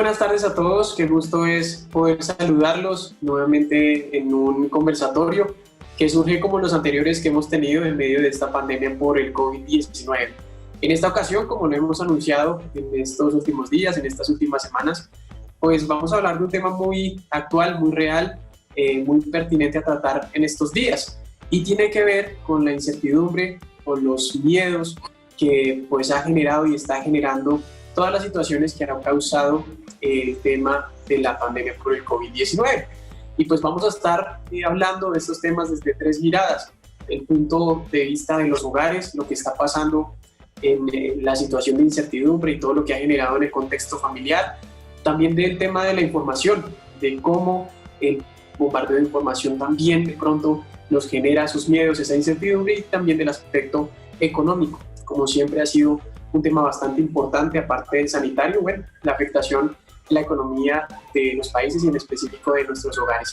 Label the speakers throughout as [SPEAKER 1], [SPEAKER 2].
[SPEAKER 1] buenas tardes a todos, qué gusto es poder saludarlos nuevamente en un conversatorio que surge como los anteriores que hemos tenido en medio de esta pandemia por el COVID-19. En esta ocasión, como lo hemos anunciado en estos últimos días, en estas últimas semanas, pues vamos a hablar de un tema muy actual, muy real, muy pertinente a tratar en estos días, y tiene que ver con la incertidumbre, con los miedos que pues ha generado y está generando todas las situaciones que han causado el tema de la pandemia por el COVID-19. Y pues vamos a estar hablando de estos temas desde tres miradas: el punto de vista de los hogares, lo que está pasando en la situación de incertidumbre y todo lo que ha generado en el contexto familiar, también del tema de la información, de cómo el bombardeo de información también de pronto nos genera esos miedos, esa incertidumbre, y también del aspecto económico, como siempre ha sido un tema bastante importante, aparte del sanitario, bueno, la afectación en la economía de los países y en específico de nuestros hogares.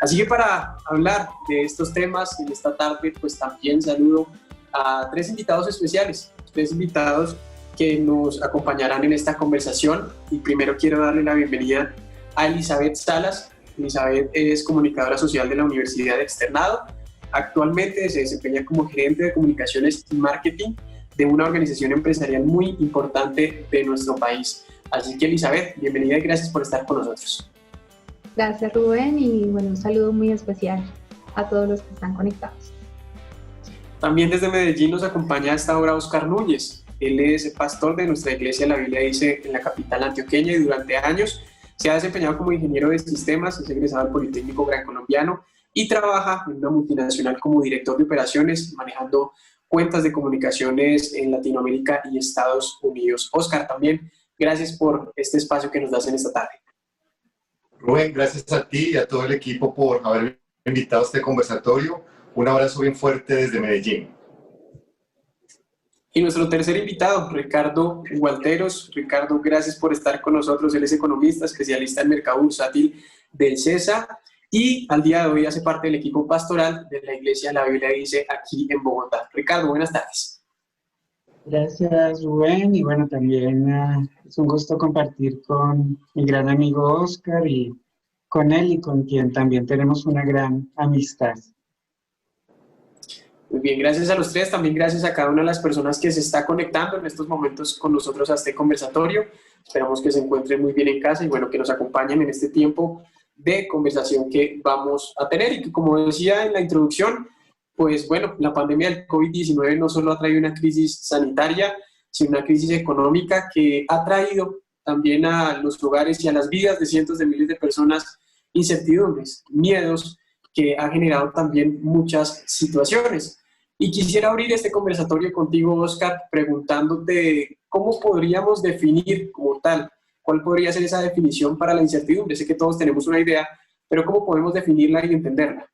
[SPEAKER 1] Así que para hablar de estos temas en esta tarde, pues también saludo a tres invitados especiales, tres invitados que nos acompañarán en esta conversación. Y primero quiero darle la bienvenida a Elizabeth Salas. Elizabeth es comunicadora social de la Universidad de Externado. Actualmente se desempeña como gerente de comunicaciones y marketing de una organización empresarial muy importante de nuestro país. Así que Elizabeth, bienvenida y gracias por estar con nosotros.
[SPEAKER 2] Gracias Rubén, y bueno, un saludo muy especial a todos los que están conectados.
[SPEAKER 1] También desde Medellín nos acompaña a esta hora Oscar Núñez. Él es pastor de nuestra iglesia La Biblia Dice en la capital antioqueña, y durante años se ha desempeñado como ingeniero de sistemas, es egresado del Politécnico Gran Colombiano y trabaja en una multinacional como director de operaciones, manejando cuentas de comunicaciones en Latinoamérica y Estados Unidos. Oscar, también gracias por este espacio que nos das en esta tarde.
[SPEAKER 3] Rubén, gracias a ti y a todo el equipo por haberme invitado a este conversatorio. Un abrazo bien fuerte desde Medellín.
[SPEAKER 1] Y nuestro tercer invitado, Ricardo Gualteros. Ricardo, gracias por estar con nosotros. Él es economista, especialista en mercado bursátil del CESA, y al día de hoy hace parte del equipo pastoral de la iglesia La Biblia Dice aquí en Bogotá. Ricardo, buenas tardes.
[SPEAKER 4] Gracias Rubén, y bueno, también es un gusto compartir con mi gran amigo Oscar y con él, y con quien también tenemos una gran amistad.
[SPEAKER 1] Muy bien, gracias a los tres, también gracias a cada una de las personas que se está conectando en estos momentos con nosotros a este conversatorio. Esperamos que se encuentren muy bien en casa y bueno, que nos acompañen en este tiempo de conversación que vamos a tener, y que, como decía en la introducción, pues bueno, la pandemia del COVID-19 no solo ha traído una crisis sanitaria, sino una crisis económica que ha traído también a los hogares y a las vidas de cientos de miles de personas incertidumbres, miedos, que ha generado también muchas situaciones. Y quisiera abrir este conversatorio contigo, Oscar, preguntándote cómo podríamos definir como tal, cuál podría ser esa definición para la incertidumbre. Sé que todos tenemos una idea, pero ¿cómo podemos definirla y entenderla?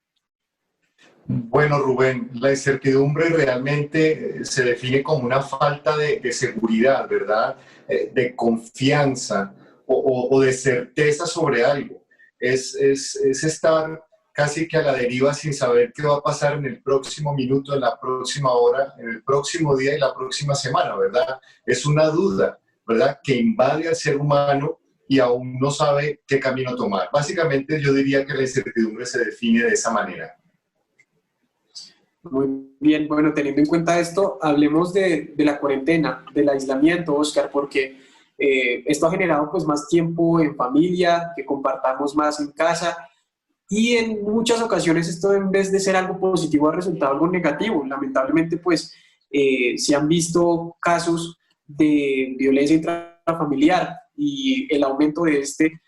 [SPEAKER 3] Bueno, Rubén, la incertidumbre realmente se define como una falta de seguridad, ¿verdad? De confianza o de certeza sobre algo. Es estar casi que a la deriva sin saber qué va a pasar en el próximo minuto, en la próxima hora, en el próximo día y la próxima semana, ¿verdad? Es una duda, ¿verdad?, que invade al ser humano y aún no sabe qué camino tomar. Básicamente yo diría que la incertidumbre se define de esa manera.
[SPEAKER 1] Muy bien, bueno, teniendo en cuenta esto, hablemos de la cuarentena, del aislamiento, Oscar, porque esto ha generado pues más tiempo en familia, que compartamos más en casa, y en muchas ocasiones esto, en vez de ser algo positivo, ha resultado algo negativo. Lamentablemente pues se han visto casos de violencia intrafamiliar y el aumento de este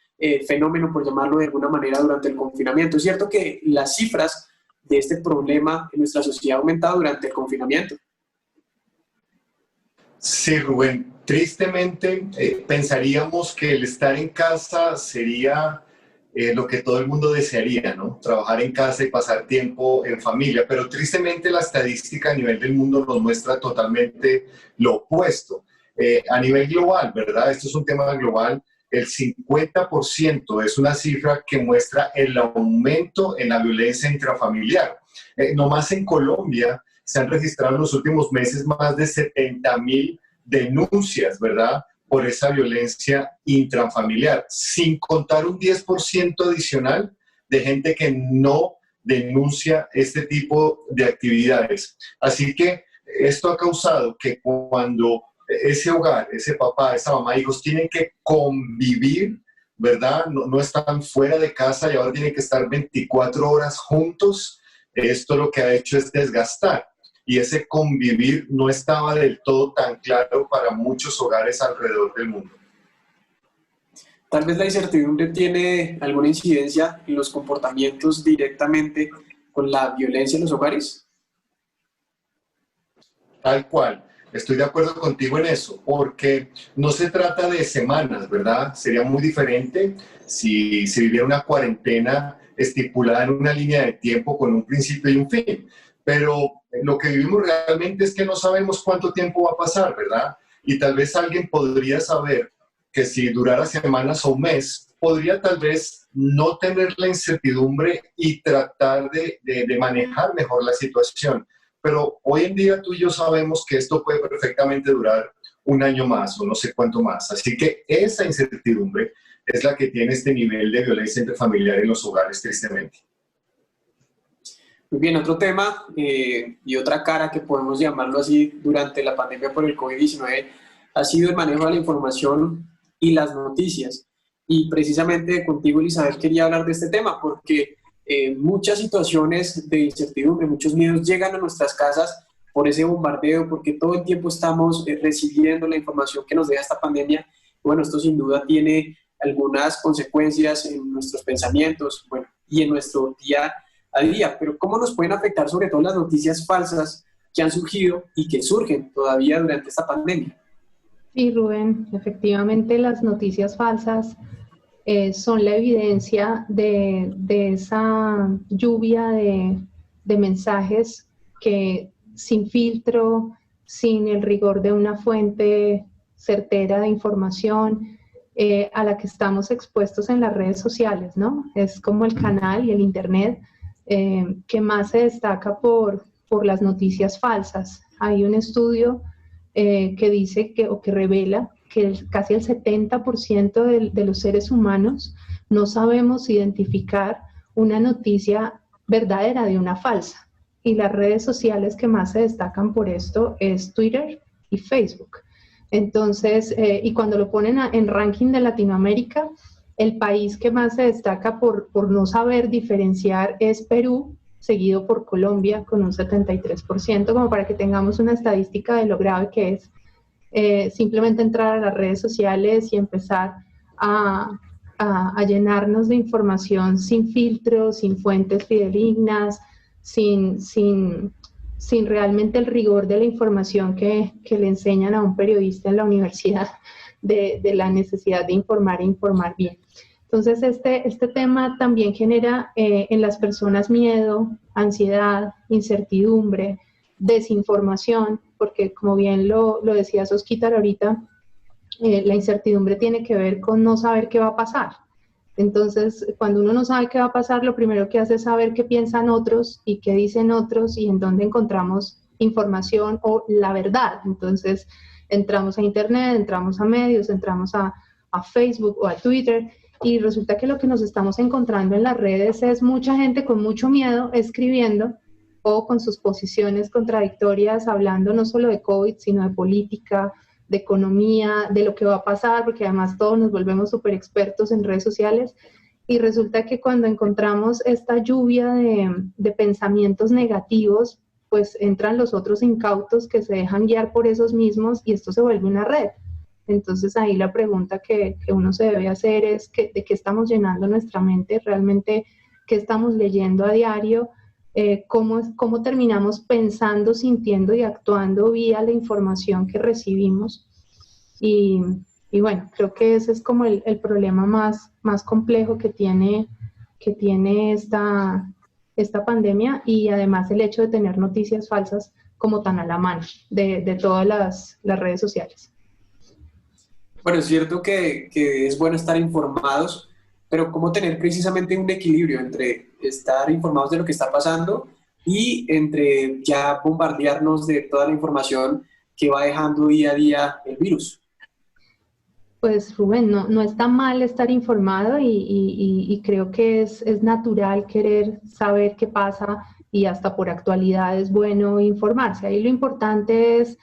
[SPEAKER 1] fenómeno, por llamarlo de alguna manera, durante el confinamiento. Es cierto que las cifras de este problema en nuestra sociedad ha aumentado durante el confinamiento.
[SPEAKER 3] Sí, Rubén. Tristemente, pensaríamos que el estar en casa sería lo que todo el mundo desearía, ¿no? Trabajar en casa y pasar tiempo en familia. Pero tristemente la estadística a nivel del mundo nos muestra totalmente lo opuesto. A nivel global, ¿verdad? Esto es un tema global. El 50% es una cifra que muestra el aumento en la violencia intrafamiliar. Nomás en Colombia se han registrado en los últimos meses más de 70,000 denuncias, ¿verdad?, por esa violencia intrafamiliar, sin contar un 10% adicional de gente que no denuncia este tipo de actividades. Así que esto ha causado que cuando ese hogar, ese papá, esa mamá, hijos tienen que convivir, ¿verdad? No están fuera de casa y ahora tienen que estar 24 horas juntos. Esto lo que ha hecho es desgastar. Y ese convivir no estaba del todo tan claro para muchos hogares alrededor del mundo.
[SPEAKER 1] Tal vez la incertidumbre tiene alguna incidencia en los comportamientos directamente con la violencia en los hogares.
[SPEAKER 3] Tal cual. Estoy de acuerdo contigo en eso, porque no se trata de semanas, ¿verdad? Sería muy diferente si se viviera una cuarentena estipulada en una línea de tiempo con un principio y un fin. Pero lo que vivimos realmente es que no sabemos cuánto tiempo va a pasar, ¿verdad? Y tal vez alguien podría saber que si durara semanas o un mes, podría tal vez no tener la incertidumbre y tratar de manejar mejor la situación. Pero hoy en día tú y yo sabemos que esto puede perfectamente durar un año más o no sé cuánto más. Así que esa incertidumbre es la que tiene este nivel de violencia intrafamiliar en los hogares, tristemente.
[SPEAKER 1] Muy bien, otro tema y otra cara que podemos llamarlo así durante la pandemia por el COVID-19 ha sido el manejo de la información y las noticias. Y precisamente contigo, Elizabeth, quería hablar de este tema porque muchas situaciones de incertidumbre, muchos miedos llegan a nuestras casas por ese bombardeo, porque todo el tiempo estamos recibiendo la información que nos deja esta pandemia. Bueno, esto sin duda tiene algunas consecuencias en nuestros pensamientos, bueno, y en nuestro día a día, pero ¿cómo nos pueden afectar sobre todo las noticias falsas que han surgido y que surgen todavía durante esta pandemia?
[SPEAKER 2] Sí, Rubén, efectivamente las noticias falsas son la evidencia de esa lluvia de mensajes que sin filtro, sin el rigor de una fuente certera de información, a la que estamos expuestos en las redes sociales, ¿no? Es como el canal y el internet que más se destaca por las noticias falsas. Hay un estudio que dice o que revela que casi el 70% de los seres humanos no sabemos identificar una noticia verdadera de una falsa. Y las redes sociales que más se destacan por esto es Twitter y Facebook. Entonces, y cuando lo ponen en ranking de Latinoamérica, el país que más se destaca por no saber diferenciar es Perú, seguido por Colombia con un 73%, como para que tengamos una estadística de lo grave que es simplemente entrar a las redes sociales y empezar a llenarnos de información sin filtros, sin fuentes fidedignas, sin realmente el rigor de la información que le enseñan a un periodista en la universidad de la necesidad de informar e informar bien. Entonces, este tema también genera en las personas miedo, ansiedad, incertidumbre, desinformación, porque como bien lo decía Osquitar ahorita, la incertidumbre tiene que ver con no saber qué va a pasar. Entonces, cuando uno no sabe qué va a pasar, lo primero que hace es saber qué piensan otros y qué dicen otros y en dónde encontramos información o la verdad. Entonces, entramos a internet, entramos a medios, entramos a Facebook o a Twitter y resulta que lo que nos estamos encontrando en las redes es mucha gente con mucho miedo escribiendo o con sus posiciones contradictorias, hablando no solo de COVID, sino de política, de economía, de lo que va a pasar, porque además todos nos volvemos súper expertos en redes sociales, y resulta que cuando encontramos esta lluvia de pensamientos negativos, pues entran los otros incautos que se dejan guiar por esos mismos y esto se vuelve una red. Entonces ahí la pregunta que uno se debe hacer es de qué estamos llenando nuestra mente, realmente qué estamos leyendo a diario, cómo terminamos pensando, sintiendo y actuando vía la información que recibimos. Y bueno, creo que ese es como el problema más complejo que tiene esta pandemia, y además el hecho de tener noticias falsas como tan a la mano de todas las redes sociales.
[SPEAKER 1] Bueno, es cierto que es bueno estar informados, pero cómo tener precisamente un equilibrio entre estar informados de lo que está pasando y entre ya bombardearnos de toda la información que va dejando día a día el virus.
[SPEAKER 2] Pues Rubén, no está mal estar informado y creo que es natural querer saber qué pasa y hasta por actualidad es bueno informarse. Ahí lo importante es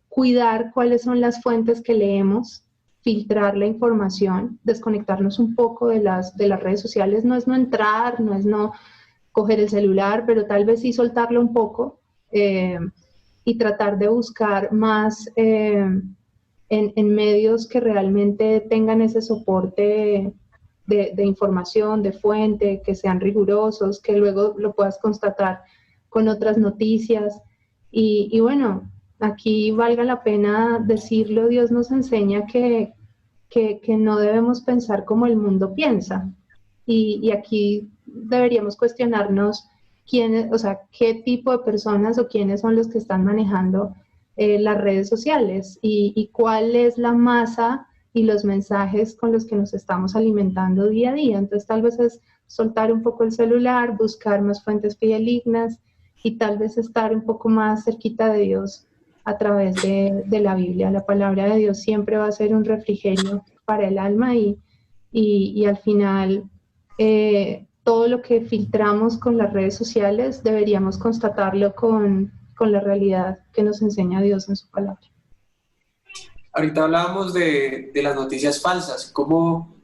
[SPEAKER 2] cuidar cuáles son las fuentes que leemos, filtrar la información, desconectarnos un poco de las redes sociales. No es no entrar, no es no coger el celular, pero tal vez sí soltarlo un poco y tratar de buscar más en medios que realmente tengan ese soporte de información, de fuente, que sean rigurosos, que luego lo puedas constatar con otras noticias. Y bueno, aquí valga la pena decirlo, Dios nos enseña que no debemos pensar como el mundo piensa. Y aquí deberíamos cuestionarnos quiénes, o sea, qué tipo de personas o quiénes son los que están manejando las redes sociales y cuál es la masa y los mensajes con los que nos estamos alimentando día a día. Entonces tal vez es soltar un poco el celular, buscar más fuentes fidedignas y tal vez estar un poco más cerquita de Dios a través de la Biblia. La palabra de Dios siempre va a ser un refrigerio para el alma y al final todo lo que filtramos con las redes sociales deberíamos constatarlo con la realidad que nos enseña Dios en su palabra.
[SPEAKER 1] Ahorita hablábamos de las noticias falsas, cómo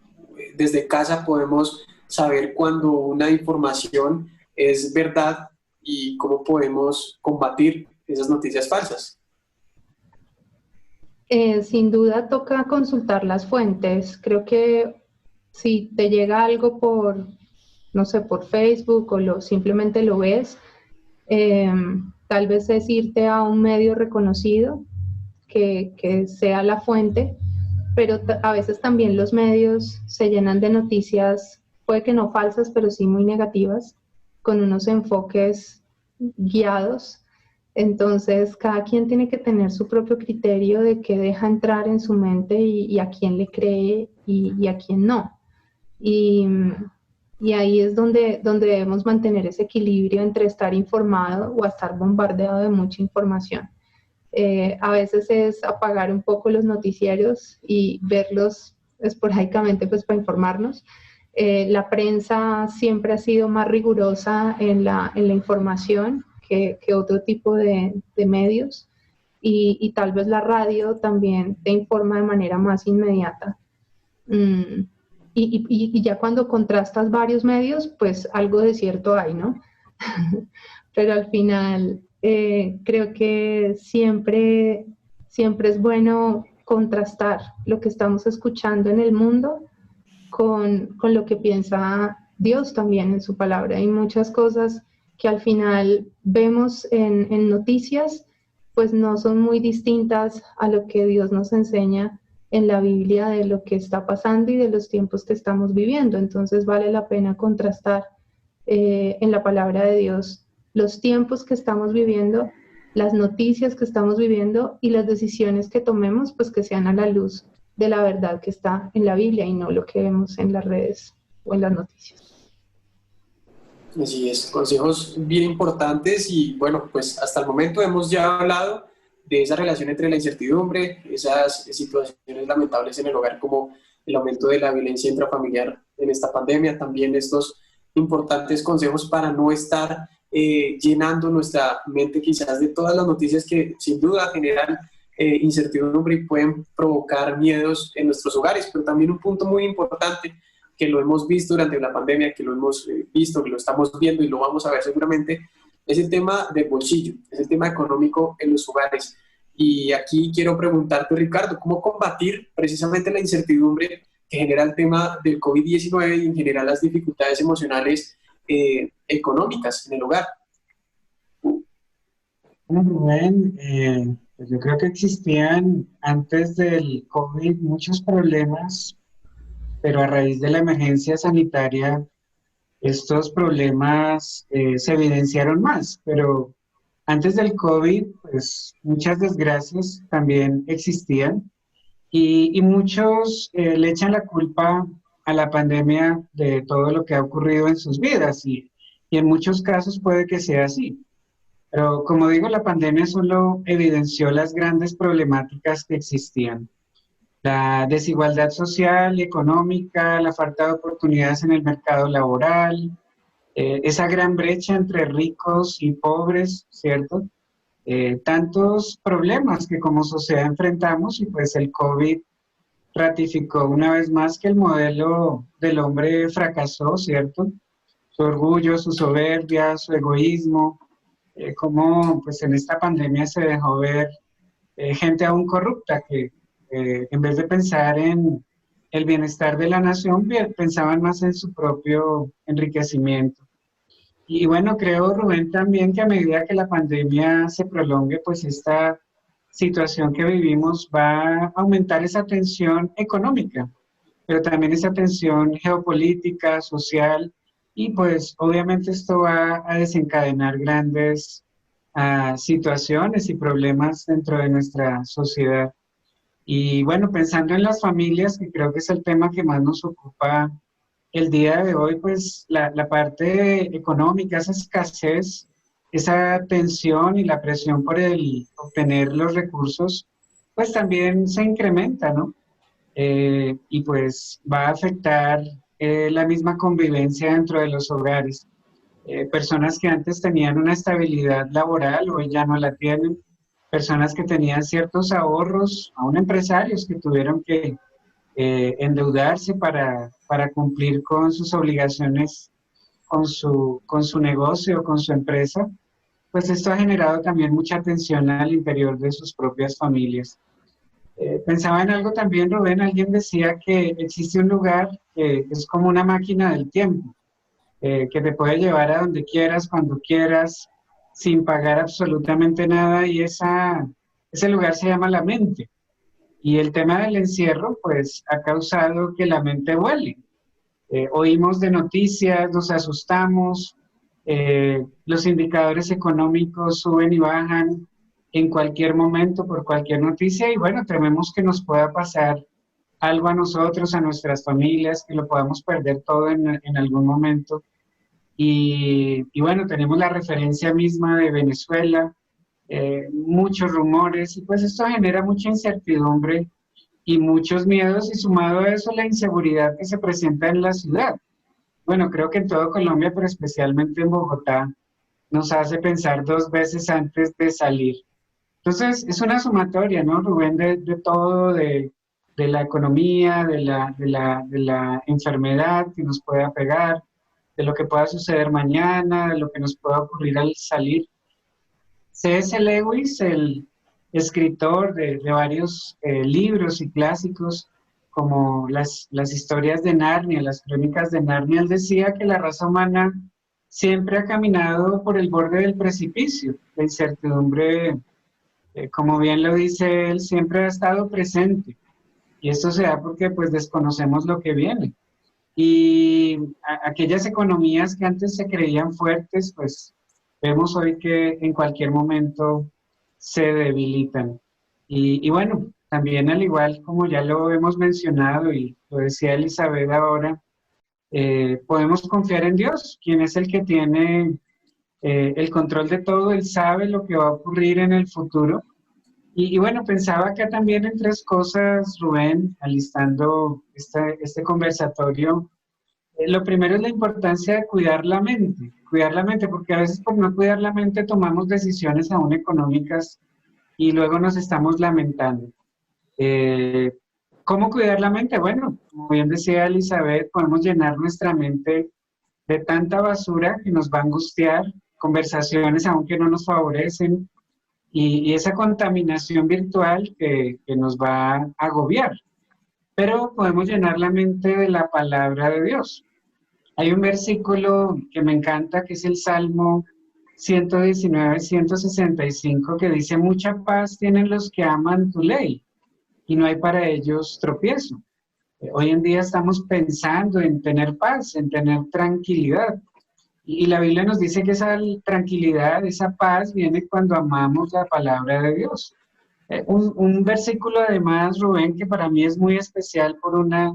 [SPEAKER 1] desde casa podemos saber cuando una información es verdad y cómo podemos combatir esas noticias falsas.
[SPEAKER 2] Sin duda toca consultar las fuentes. Creo que si te llega algo por, no sé, por Facebook o simplemente lo ves, tal vez es irte a un medio reconocido que sea la fuente, pero a veces también los medios se llenan de noticias, puede que no falsas, pero sí muy negativas, con unos enfoques guiados. Entonces, cada quien tiene que tener su propio criterio de qué deja entrar en su mente y a quién le cree y a quién no. Y ahí es donde debemos mantener ese equilibrio entre estar informado o estar bombardeado de mucha información. A veces es apagar un poco los noticieros y verlos esporádicamente pues, para informarnos. La prensa siempre ha sido más rigurosa en la información que otro tipo de medios y tal vez la radio también te informa de manera más inmediata. Y ya cuando contrastas varios medios, pues algo de cierto hay, ¿no? Pero al final creo que siempre es bueno contrastar lo que estamos escuchando en el mundo con lo que piensa Dios también en su palabra. Hay muchas cosas que al final vemos en noticias, pues no son muy distintas a lo que Dios nos enseña en la Biblia de lo que está pasando y de los tiempos que estamos viviendo. Entonces vale la pena contrastar en la palabra de Dios los tiempos que estamos viviendo, las noticias que estamos viviendo y las decisiones que tomemos, pues que sean a la luz de la verdad que está en la Biblia y no lo que vemos en las redes o en las noticias.
[SPEAKER 1] Así es, consejos bien importantes y bueno, pues hasta el momento hemos ya hablado de esa relación entre la incertidumbre, esas situaciones lamentables en el hogar como el aumento de la violencia intrafamiliar en esta pandemia, también estos importantes consejos para no estar llenando nuestra mente quizás de todas las noticias que sin duda generan incertidumbre y pueden provocar miedos en nuestros hogares, pero también un punto muy importante que lo hemos visto durante la pandemia, que lo hemos visto, que lo estamos viendo y lo vamos a ver seguramente, es el tema del bolsillo, es el tema económico en los hogares. Y aquí quiero preguntarte, Ricardo, ¿cómo combatir precisamente la incertidumbre que genera el tema del COVID-19 y en general las dificultades emocionales económicas en el hogar?
[SPEAKER 4] Bueno, Rubén, pues yo creo que existían antes del COVID muchos problemas, pero a raíz de la emergencia sanitaria estos problemas se evidenciaron más, pero antes del COVID, pues muchas desgracias también existían y muchos le echan la culpa a la pandemia de todo lo que ha ocurrido en sus vidas y en muchos casos puede que sea así. Pero como digo, la pandemia solo evidenció las grandes problemáticas que existían. La desigualdad social y económica, la falta de oportunidades en el mercado laboral, esa gran brecha entre ricos y pobres, ¿cierto? Tantos problemas que como sociedad enfrentamos y pues el COVID ratificó una vez más que el modelo del hombre fracasó, ¿cierto? Su orgullo, su soberbia, su egoísmo, cómo pues en esta pandemia se dejó ver gente aún corrupta que en vez de pensar en el bienestar de la nación, pensaban más en su propio enriquecimiento. Y bueno, creo, Rubén, también que a medida que la pandemia se prolongue, pues esta situación que vivimos va a aumentar esa tensión económica, pero también esa tensión geopolítica, social, y pues obviamente esto va a desencadenar grandes situaciones y problemas dentro de nuestra sociedad. Y bueno, pensando en las familias, que creo que es el tema que más nos ocupa el día de hoy, pues la parte económica, esa escasez, esa tensión y la presión por el obtener los recursos, pues también se incrementa, ¿no? Y pues va a afectar la misma convivencia dentro de los hogares. Personas que antes tenían una estabilidad laboral, hoy ya no la tienen. Personas que tenían ciertos ahorros, aún empresarios que tuvieron que endeudarse para cumplir con sus obligaciones, con su negocio, con su empresa, pues esto ha generado también mucha tensión al interior de sus propias familias. Pensaba en algo también, Rubén, alguien decía que existe un lugar que es como una máquina del tiempo, que te puede llevar a donde quieras, cuando quieras, sin pagar absolutamente nada, y ese lugar se llama la mente. Y el tema del encierro, pues, ha causado que la mente vuele. Oímos de noticias, nos asustamos, los indicadores económicos suben y bajan en cualquier momento por cualquier noticia y bueno, tememos que nos pueda pasar algo a nosotros, a nuestras familias, que lo podamos perder todo en algún momento. Y bueno, tenemos la referencia misma de Venezuela, muchos rumores y pues esto genera mucha incertidumbre y muchos miedos y sumado a eso la inseguridad que se presenta en la ciudad. Bueno, creo que en todo Colombia, pero especialmente en Bogotá, nos hace pensar dos veces antes de salir. Entonces, es una sumatoria, ¿no, Rubén? De todo, de la economía, de la enfermedad que nos pueda pegar, de lo que pueda suceder mañana, de lo que nos pueda ocurrir al salir. C.S. Lewis, el escritor de varios libros y clásicos, como las historias de Narnia, las crónicas de Narnia, él decía que la raza humana siempre ha caminado por el borde del precipicio. La incertidumbre, como bien lo dice él, siempre ha estado presente. Y esto se da porque pues desconocemos lo que viene. Y aquellas economías que antes se creían fuertes, pues vemos hoy que en cualquier momento se debilitan. Y bueno, también al igual como ya lo hemos mencionado y lo decía Elizabeth ahora, podemos confiar en Dios, quien es el que tiene el control de todo, Él sabe lo que va a ocurrir en el futuro. Y bueno, pensaba acá también en tres cosas, Rubén, alistando este conversatorio. Lo primero es la importancia de cuidar la mente, porque a veces por no cuidar la mente tomamos decisiones aún económicas y luego nos estamos lamentando. Eh, ¿Cómo cuidar la mente? Bueno, como bien decía Elizabeth, podemos llenar nuestra mente de tanta basura que nos va a angustiar, conversaciones aunque no nos favorecen, y esa contaminación virtual que nos va a agobiar. Pero podemos llenar la mente de la palabra de Dios. Hay un versículo que me encanta, que es el Salmo 119, 165, que dice, mucha paz tienen los que aman tu ley, y no hay para ellos tropiezo. Hoy en día estamos pensando en tener paz, en tener tranquilidad. Y la Biblia nos dice que esa tranquilidad, esa paz viene cuando amamos la palabra de Dios. Un versículo además, Rubén, que para mí es muy especial por una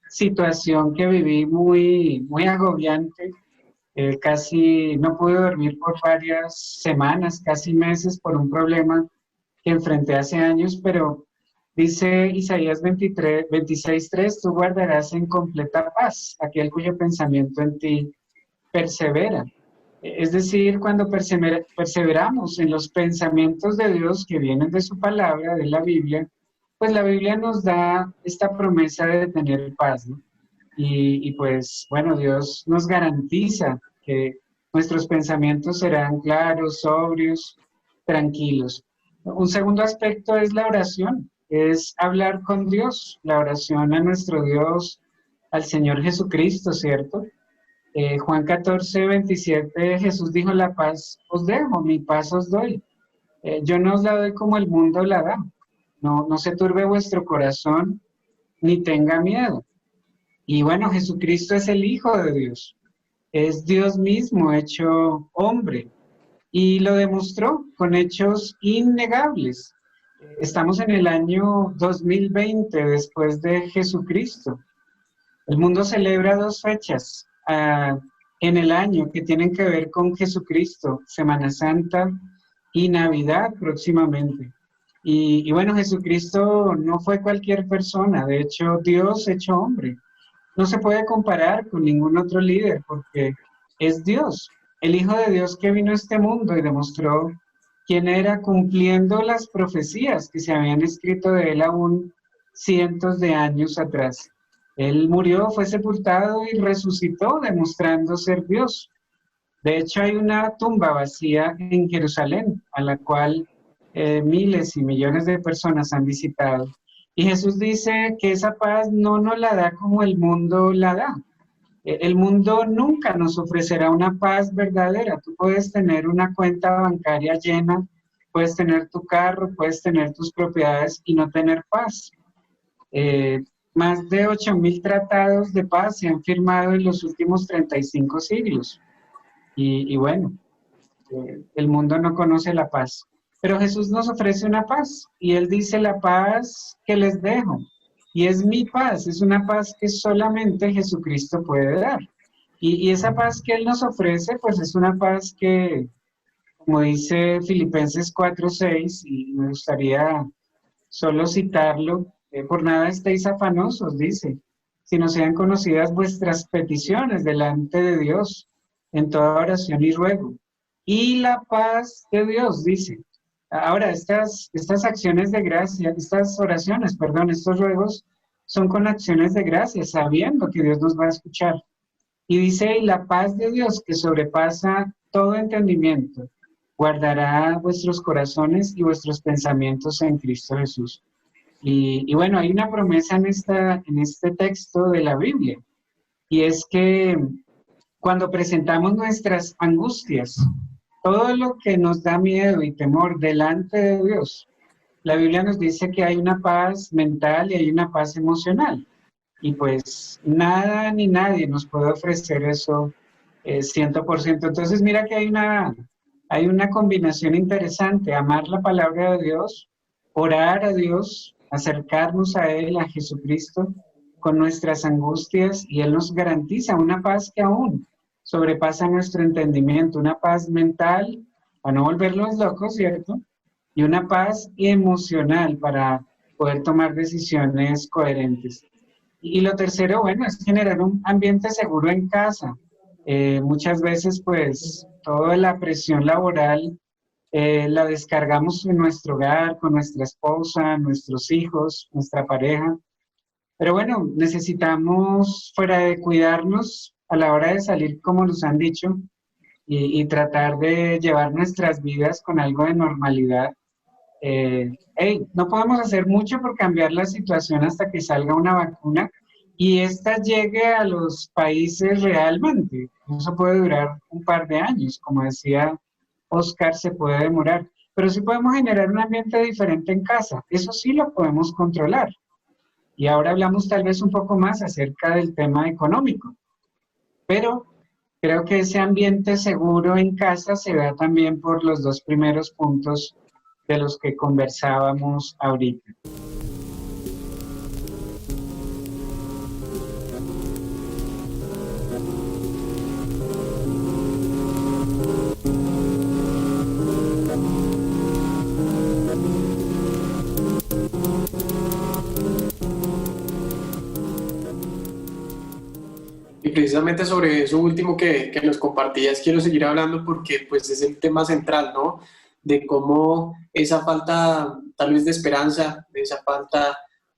[SPEAKER 4] situación que viví muy agobiante. Casi no pude dormir por varias semanas, casi meses, por un problema que enfrenté hace años, pero Dice Isaías 26:3, tú guardarás en completa paz aquel cuyo pensamiento en ti persevera. Es decir, cuando perseveramos en los pensamientos de Dios que vienen de su palabra, de la Biblia, pues la Biblia nos da esta promesa de tener paz, ¿no? Y pues, bueno, Dios nos garantiza que nuestros pensamientos serán claros, sobrios, tranquilos. Un segundo aspecto es la oración, es hablar con Dios, la oración a nuestro Dios, al Señor Jesucristo, ¿cierto? Juan 14:27, Jesús dijo, la paz os dejo, mi paz os doy. Yo no os la doy como el mundo la da. No se turbe vuestro corazón, ni tenga miedo. Y bueno, Jesucristo es el Hijo de Dios. Es Dios mismo hecho hombre. Y lo demostró con hechos innegables. Estamos en el año 2020, después de Jesucristo. El mundo celebra dos fechas en el año que tienen que ver con Jesucristo, Semana Santa y Navidad próximamente. Y bueno, Jesucristo no fue cualquier persona, de hecho, Dios hecho hombre. No se puede comparar con ningún otro líder porque es Dios, el Hijo de Dios que vino a este mundo y demostró quién era cumpliendo las profecías que se habían escrito de él aún cientos de años atrás. Él murió, fue sepultado y resucitó, demostrando ser Dios. De hecho, hay una tumba vacía en Jerusalén, a la cual miles y millones de personas han visitado. Y Jesús dice que esa paz no nos la da como el mundo la da. El mundo nunca nos ofrecerá una paz verdadera. Tú puedes tener una cuenta bancaria llena, puedes tener tu carro, puedes tener tus propiedades y no tener paz. Más de 8.000 tratados de paz se han firmado en los últimos 35 siglos. Y bueno, el mundo no conoce la paz. Pero Jesús nos ofrece una paz y Él dice la paz que les dejo. Y es mi paz, es una paz que solamente Jesucristo puede dar. Y esa paz que Él nos ofrece, pues es una paz que, como dice Filipenses 4:6, y me gustaría solo citarlo, por nada estéis afanosos, dice, sino sean conocidas vuestras peticiones delante de Dios, en toda oración y ruego. Y la paz de Dios, dice. Ahora, estas acciones de gracia, estas oraciones, perdón, estos ruegos, son con acciones de gracia, sabiendo que Dios nos va a escuchar. Y dice, y la paz de Dios, que sobrepasa todo entendimiento, guardará vuestros corazones y vuestros pensamientos en Cristo Jesús. Y bueno, hay una promesa en este texto de la Biblia, y es que cuando presentamos nuestras angustias, todo lo que nos da miedo y temor delante de Dios, la Biblia nos dice que hay una paz mental y hay una paz emocional. Y pues nada ni nadie nos puede ofrecer eso 100%. Entonces mira que hay una combinación interesante, amar la palabra de Dios, orar a Dios, acercarnos a Él, a Jesucristo, con nuestras angustias, y Él nos garantiza una paz que aún sobrepasa nuestro entendimiento, una paz mental para no volvernos locos, ¿cierto? Y una paz emocional para poder tomar decisiones coherentes. Y lo tercero, bueno, es generar un ambiente seguro en casa. Muchas veces, pues, toda la presión laboral la descargamos en nuestro hogar, con nuestra esposa, nuestros hijos, nuestra pareja. Pero bueno, necesitamos, fuera de cuidarnos a la hora de salir, como nos han dicho, y tratar de llevar nuestras vidas con algo de normalidad. No podemos hacer mucho por cambiar la situación hasta que salga una vacuna y esta llegue a los países realmente. Eso puede durar un par de años, como decía Oscar, se puede demorar. Pero sí podemos generar un ambiente diferente en casa. Eso sí lo podemos controlar. Y ahora hablamos tal vez un poco más acerca del tema económico. Pero creo que ese ambiente seguro en casa se da también por los dos primeros puntos de los que conversábamos ahorita.
[SPEAKER 1] precisamente sobre eso último que nos compartías quiero seguir hablando porque pues es el tema central, ¿no? De cómo esa falta tal vez de esperanza, de esa falta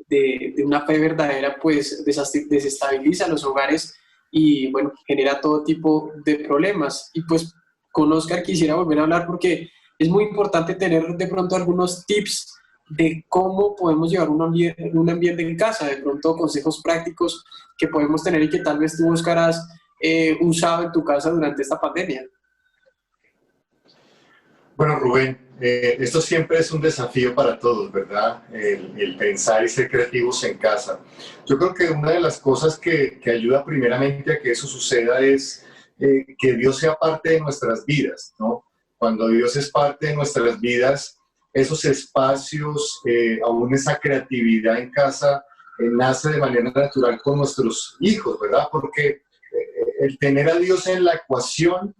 [SPEAKER 1] de una fe verdadera pues desestabiliza los hogares y bueno, genera todo tipo de problemas. Y pues con Oscar quisiera volver a hablar porque es muy importante tener de pronto algunos tips de cómo podemos llevar un ambiente en casa, de pronto consejos prácticos que podemos tener y que tal vez tú, Oscar, has usado en tu casa durante esta pandemia.
[SPEAKER 3] Bueno, Rubén, esto siempre es un desafío para todos, ¿verdad? El pensar y ser creativos en casa. Yo creo que una de las cosas que ayuda primeramente a que eso suceda es que Dios sea parte de nuestras vidas, ¿no? Cuando Dios es parte de nuestras vidas, esos espacios, aún esa creatividad en casa, nace de manera natural con nuestros hijos, ¿verdad? Porque el tener a Dios en la ecuación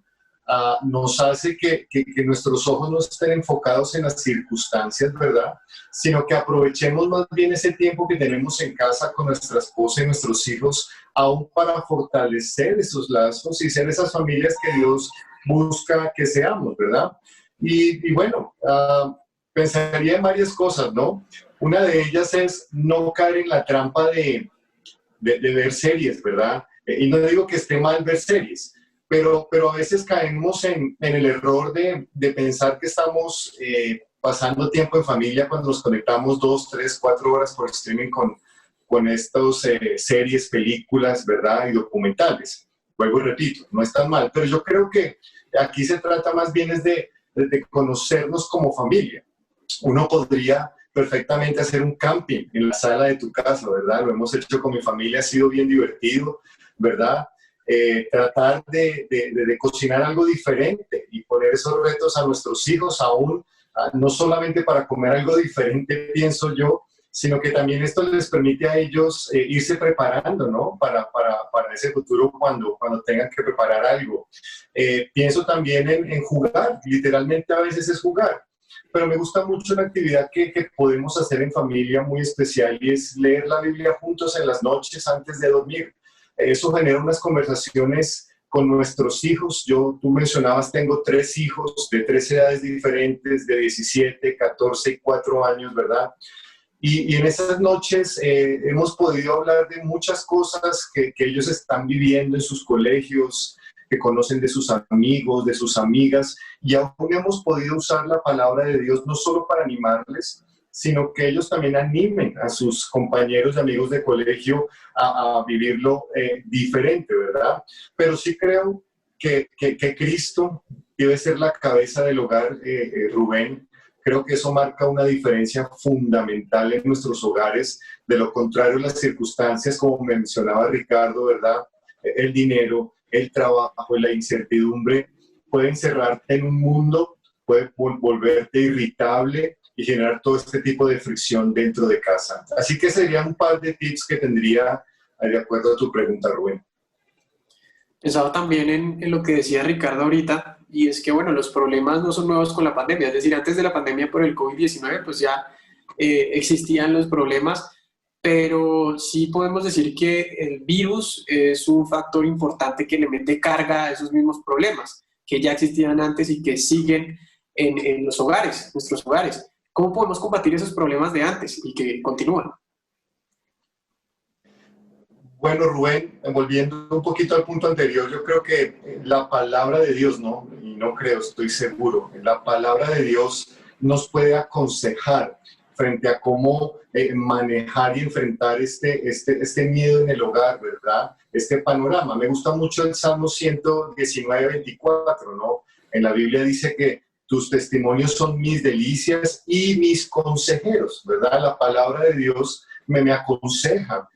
[SPEAKER 3] nos hace que nuestros ojos no estén enfocados en las circunstancias, ¿verdad? Sino que aprovechemos más bien ese tiempo que tenemos en casa con nuestra esposa y nuestros hijos, aún para fortalecer esos lazos y ser esas familias que Dios busca que seamos, ¿verdad? Y bueno, pensaría en varias cosas, ¿no? Una de ellas es no caer en la trampa de ver series, ¿verdad? Y no digo que esté mal ver series, pero a veces caemos en el error de pensar que estamos pasando tiempo en familia cuando nos conectamos 2, 3, 4 horas por streaming con estas series, películas, ¿verdad? Y documentales. Vuelvo y repito, no es tan mal, pero yo creo que aquí se trata más bien es de conocernos como familia. Uno podría perfectamente hacer un camping en la sala de tu casa, ¿verdad? Lo hemos hecho con mi familia, ha sido bien divertido, ¿verdad? Tratar de cocinar algo diferente y poner esos retos a nuestros hijos aún, no solamente para comer algo diferente, pienso yo, sino que también esto les permite a ellos irse preparando, ¿no? Para ese futuro cuando tengan que preparar algo. Pienso también en jugar, literalmente a veces es jugar. Pero me gusta mucho una actividad que podemos hacer en familia muy especial y es leer la Biblia juntos en las noches antes de dormir. Eso genera unas conversaciones con nuestros hijos. Tú mencionabas, tengo 3 hijos de 3 edades diferentes, de 17, 14 y 4 años, ¿verdad? Y en esas noches hemos podido hablar de muchas cosas que ellos están viviendo en sus colegios, que conocen de sus amigos, de sus amigas, y aún hemos podido usar la palabra de Dios no solo para animarles, sino que ellos también animen a sus compañeros y amigos de colegio a vivirlo diferente, ¿verdad? Pero sí creo que Cristo debe ser la cabeza del hogar, Rubén. Creo que eso marca una diferencia fundamental en nuestros hogares. De lo contrario, las circunstancias, como mencionaba Ricardo, ¿verdad? El dinero, el trabajo, la incertidumbre, pueden cerrarte en un mundo, puede volverte irritable y generar todo este tipo de fricción dentro de casa. Así que serían un par de tips que tendría de acuerdo a tu pregunta, Rubén.
[SPEAKER 1] Pensaba también en lo que decía Ricardo ahorita, y es que, bueno, los problemas no son nuevos con la pandemia, es decir, antes de la pandemia por el COVID-19, pues ya existían los problemas, pero sí podemos decir que el virus es un factor importante que le mete carga a esos mismos problemas, que ya existían antes y que siguen en los hogares, nuestros hogares. ¿Cómo podemos combatir esos problemas de antes y que continúan?
[SPEAKER 3] Bueno, Rubén, volviendo un poquito al punto anterior, yo creo que la palabra de Dios, ¿no? Y no creo, estoy seguro, la palabra de Dios nos puede aconsejar frente a cómo manejar y enfrentar este miedo en el hogar, ¿verdad? Este panorama. Me gusta mucho el Salmo 119, 24, ¿no? En la Biblia dice que tus testimonios son mis delicias y mis consejeros, ¿verdad? La palabra de Dios me aconseja.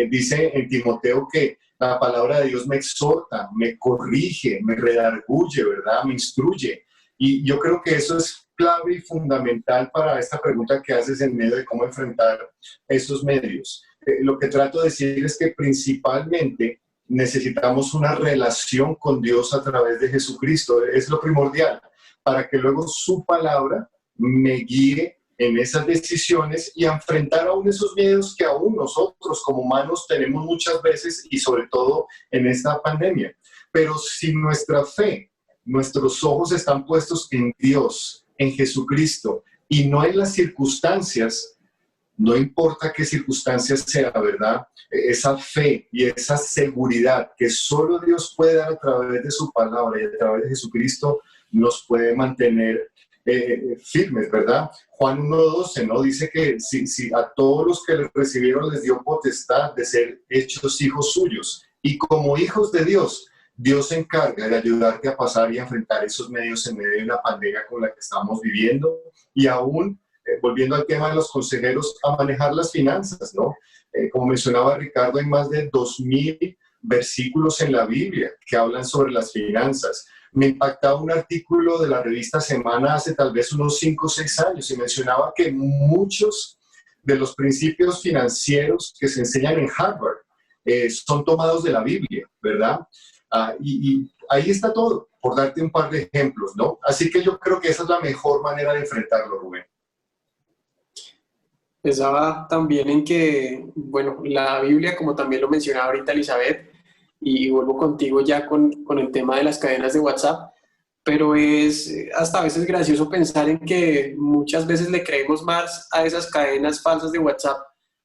[SPEAKER 3] Dice en Timoteo que la palabra de Dios me exhorta, me corrige, me redarguye, ¿verdad? Me instruye. Y yo creo que eso es clave y fundamental para esta pregunta que haces en medio de cómo enfrentar estos medios. Lo que trato de decir es que principalmente necesitamos una relación con Dios a través de Jesucristo. Es lo primordial, para que luego su palabra me guíe en esas decisiones y a enfrentar aún esos miedos que aún nosotros como humanos tenemos muchas veces y sobre todo en esta pandemia. Pero si nuestra fe, nuestros ojos están puestos en Dios, en Jesucristo y no en las circunstancias, no importa qué circunstancias sea, ¿verdad? Esa fe y esa seguridad que solo Dios puede dar a través de su palabra y a través de Jesucristo nos puede mantener firmes, ¿verdad? Juan 1:12, ¿no? Dice que si a todos los que le recibieron les dio potestad de ser hechos hijos suyos. Y como hijos de Dios, Dios se encarga de ayudarte a pasar y a enfrentar esos medios en medio de una pandemia con la que estamos viviendo y aún, volviendo al tema de los consejeros, a manejar las finanzas, ¿no? Como mencionaba Ricardo, hay más de 2000 versículos en la Biblia que hablan sobre las finanzas. Me impactaba un artículo de la revista Semana hace tal vez unos 5 o 6 años y mencionaba que muchos de los principios financieros que se enseñan en Harvard son tomados de la Biblia, ¿verdad? Y ahí está todo, por darte un par de ejemplos, ¿no? Así que yo creo que esa es la mejor manera de enfrentarlo, Rubén.
[SPEAKER 1] Pensaba también en que, bueno, la Biblia, como también lo mencionaba ahorita Elizabeth, y vuelvo contigo ya con el tema de las cadenas de WhatsApp, pero es hasta a veces gracioso pensar en que muchas veces le creemos más a esas cadenas falsas de WhatsApp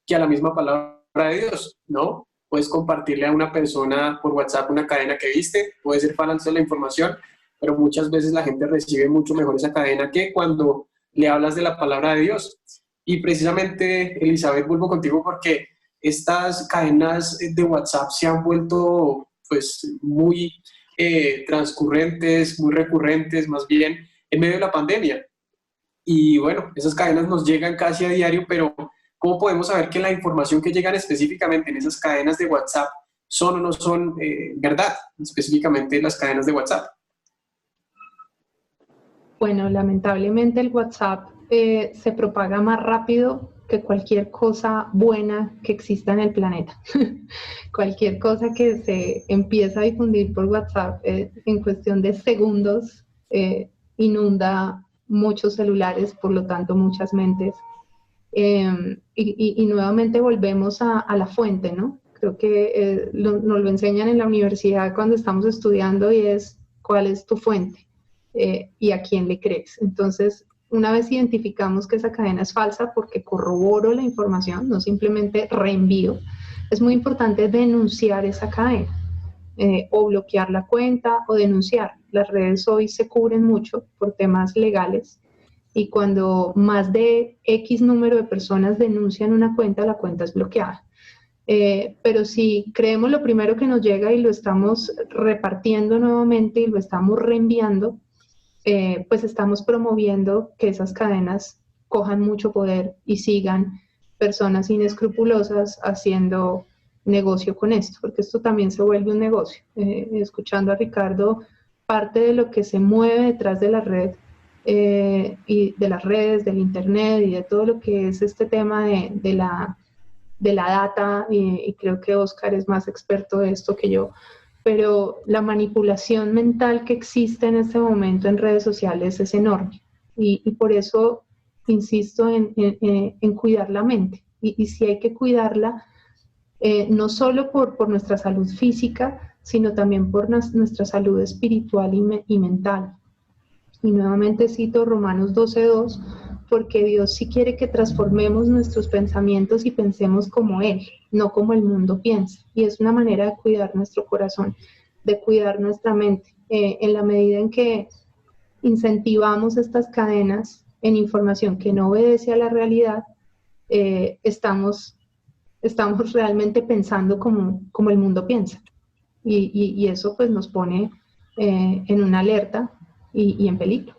[SPEAKER 1] que a la misma palabra de Dios, ¿no? Puedes compartirle a una persona por WhatsApp una cadena que viste, puede ser falsa la información, pero muchas veces la gente recibe mucho mejor esa cadena que cuando le hablas de la palabra de Dios. Y precisamente, Elizabeth, vuelvo contigo porque estas cadenas de WhatsApp se han vuelto pues muy transcurrentes, muy recurrentes más bien en medio de la pandemia. Y bueno, esas cadenas nos llegan casi a diario, pero ¿cómo podemos saber que la información que llegan específicamente en esas cadenas de WhatsApp son o no son verdad, específicamente las cadenas de WhatsApp?
[SPEAKER 2] Bueno, lamentablemente el WhatsApp se propaga más rápido que cualquier cosa buena que exista en el planeta. Cualquier cosa que se empieza a difundir por WhatsApp en cuestión de segundos inunda muchos celulares, por lo tanto muchas mentes. Y nuevamente volvemos a la fuente, ¿no? Creo que nos lo enseñan en la universidad cuando estamos estudiando y es ¿cuál es tu fuente? Y a quién le crees. Entonces, una vez identificamos que esa cadena es falsa porque corroboro la información, no simplemente reenvío, es muy importante denunciar esa cadena o bloquear la cuenta o denunciar. Las redes hoy se cubren mucho por temas legales y cuando más de X número de personas denuncian una cuenta, la cuenta es bloqueada. Pero si creemos lo primero que nos llega y lo estamos repartiendo nuevamente y lo estamos reenviando, pues estamos promoviendo que esas cadenas cojan mucho poder y sigan personas inescrupulosas haciendo negocio con esto, porque esto también se vuelve un negocio. Escuchando a Ricardo, parte de lo que se mueve detrás de la red y de las redes, del internet y de todo lo que es este tema de la data, y creo que Oscar es más experto de esto que yo, pero la manipulación mental que existe en este momento en redes sociales es enorme y por eso insisto en cuidar la mente y si hay que cuidarla no solo por nuestra salud física, sino también por nuestra salud espiritual y mental. Y nuevamente cito Romanos 12:2, porque Dios sí quiere que transformemos nuestros pensamientos y pensemos como Él, no como el mundo piensa. Y es una manera de cuidar nuestro corazón, de cuidar nuestra mente. En la medida en que incentivamos estas cadenas en información que no obedece a la realidad, estamos realmente pensando como el mundo piensa. Y eso pues nos pone en una alerta y en peligro.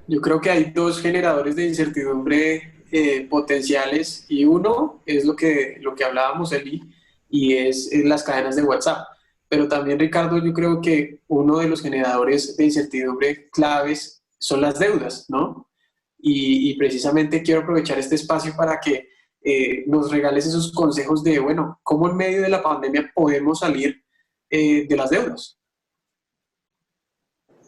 [SPEAKER 1] Yo creo que hay dos generadores de incertidumbre potenciales y uno es lo que hablábamos, Eli, y es las cadenas de WhatsApp. Pero también, Ricardo, yo creo que uno de los generadores de incertidumbre claves son las deudas, ¿no? Y precisamente quiero aprovechar este espacio para que nos regales esos consejos de, bueno, cómo en medio de la pandemia podemos salir de las deudas.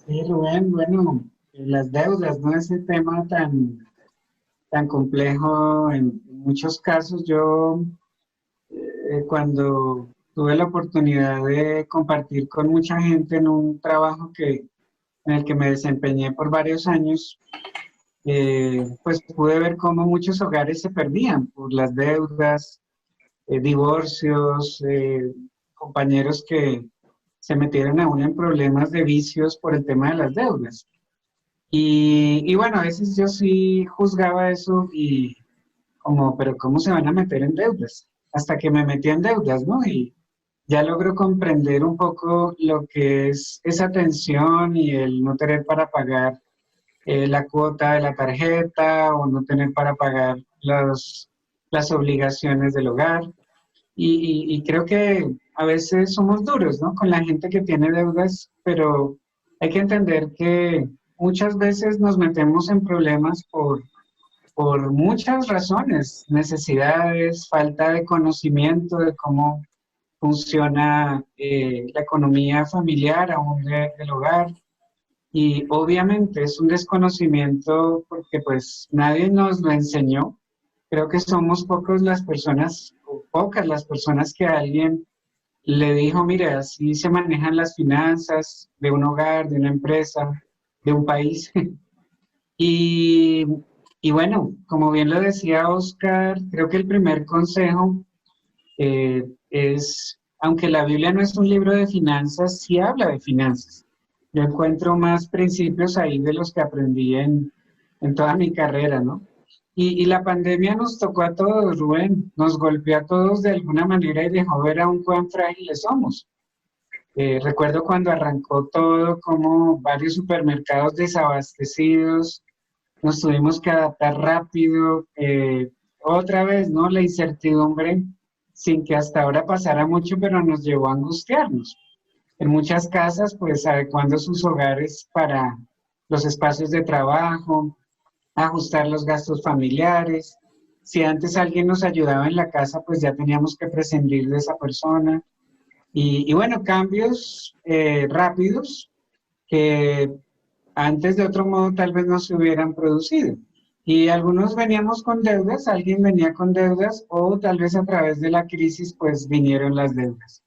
[SPEAKER 4] Sí, Rubén, bueno, las deudas, ¿no? Ese tema tan complejo en muchos casos. Yo, cuando tuve la oportunidad de compartir con mucha gente en un trabajo en el que me desempeñé por varios años, pues pude ver cómo muchos hogares se perdían por las deudas, divorcios, compañeros que se metieron aún en problemas de vicios por el tema de las deudas. Y bueno, a veces yo sí juzgaba eso y como, pero ¿cómo se van a meter en deudas? Hasta que me metí en deudas, ¿no? Y ya logro comprender un poco lo que es esa tensión y el no tener para pagar la cuota de la tarjeta o no tener para pagar las obligaciones del hogar. Y creo que a veces somos duros, ¿no? Con la gente que tiene deudas, pero hay que entender que muchas veces nos metemos en problemas por muchas razones, necesidades, falta de conocimiento de cómo funciona la economía familiar aún del hogar. Y obviamente es un desconocimiento porque pues nadie nos lo enseñó. Creo que somos pocos las personas, o pocas las personas que alguien le dijo, mire, así se manejan las finanzas de un hogar, de una empresa, de un país. Y, y bueno, como bien lo decía Oscar, creo que el primer consejo es, aunque la Biblia no es un libro de finanzas, sí habla de finanzas. Yo encuentro más principios ahí de los que aprendí en toda mi carrera, ¿no? Y la pandemia nos tocó a todos, Rubén, nos golpeó a todos de alguna manera y dejó ver aún cuán frágiles somos. Recuerdo cuando arrancó todo, como varios supermercados desabastecidos, nos tuvimos que adaptar rápido. Otra vez, ¿no? La incertidumbre, sin que hasta ahora pasara mucho, pero nos llevó a angustiarnos. En muchas casas, pues adecuando sus hogares para los espacios de trabajo, ajustar los gastos familiares. Si antes alguien nos ayudaba en la casa, pues ya teníamos que prescindir de esa persona. Y bueno, cambios rápidos que antes de otro modo tal vez no se hubieran producido. Y algunos veníamos con deudas, alguien venía con deudas o tal vez a través de la crisis pues vinieron las deudas.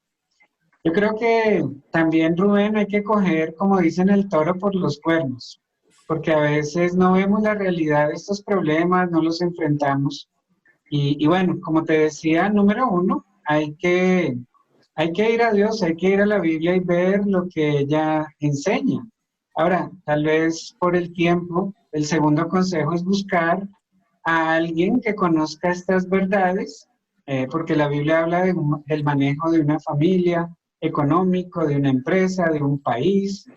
[SPEAKER 4] Yo creo que también, Rubén, hay que coger, como dicen, el toro por los cuernos, porque a veces no vemos la realidad de estos problemas, no los enfrentamos. Y bueno, como te decía, número uno, hay que ir a Dios, hay que ir a la Biblia y ver lo que ella enseña. Ahora, tal vez por el tiempo, el segundo consejo es buscar a alguien que conozca estas verdades, porque la Biblia habla del manejo de una familia, económico, de una empresa, de un país,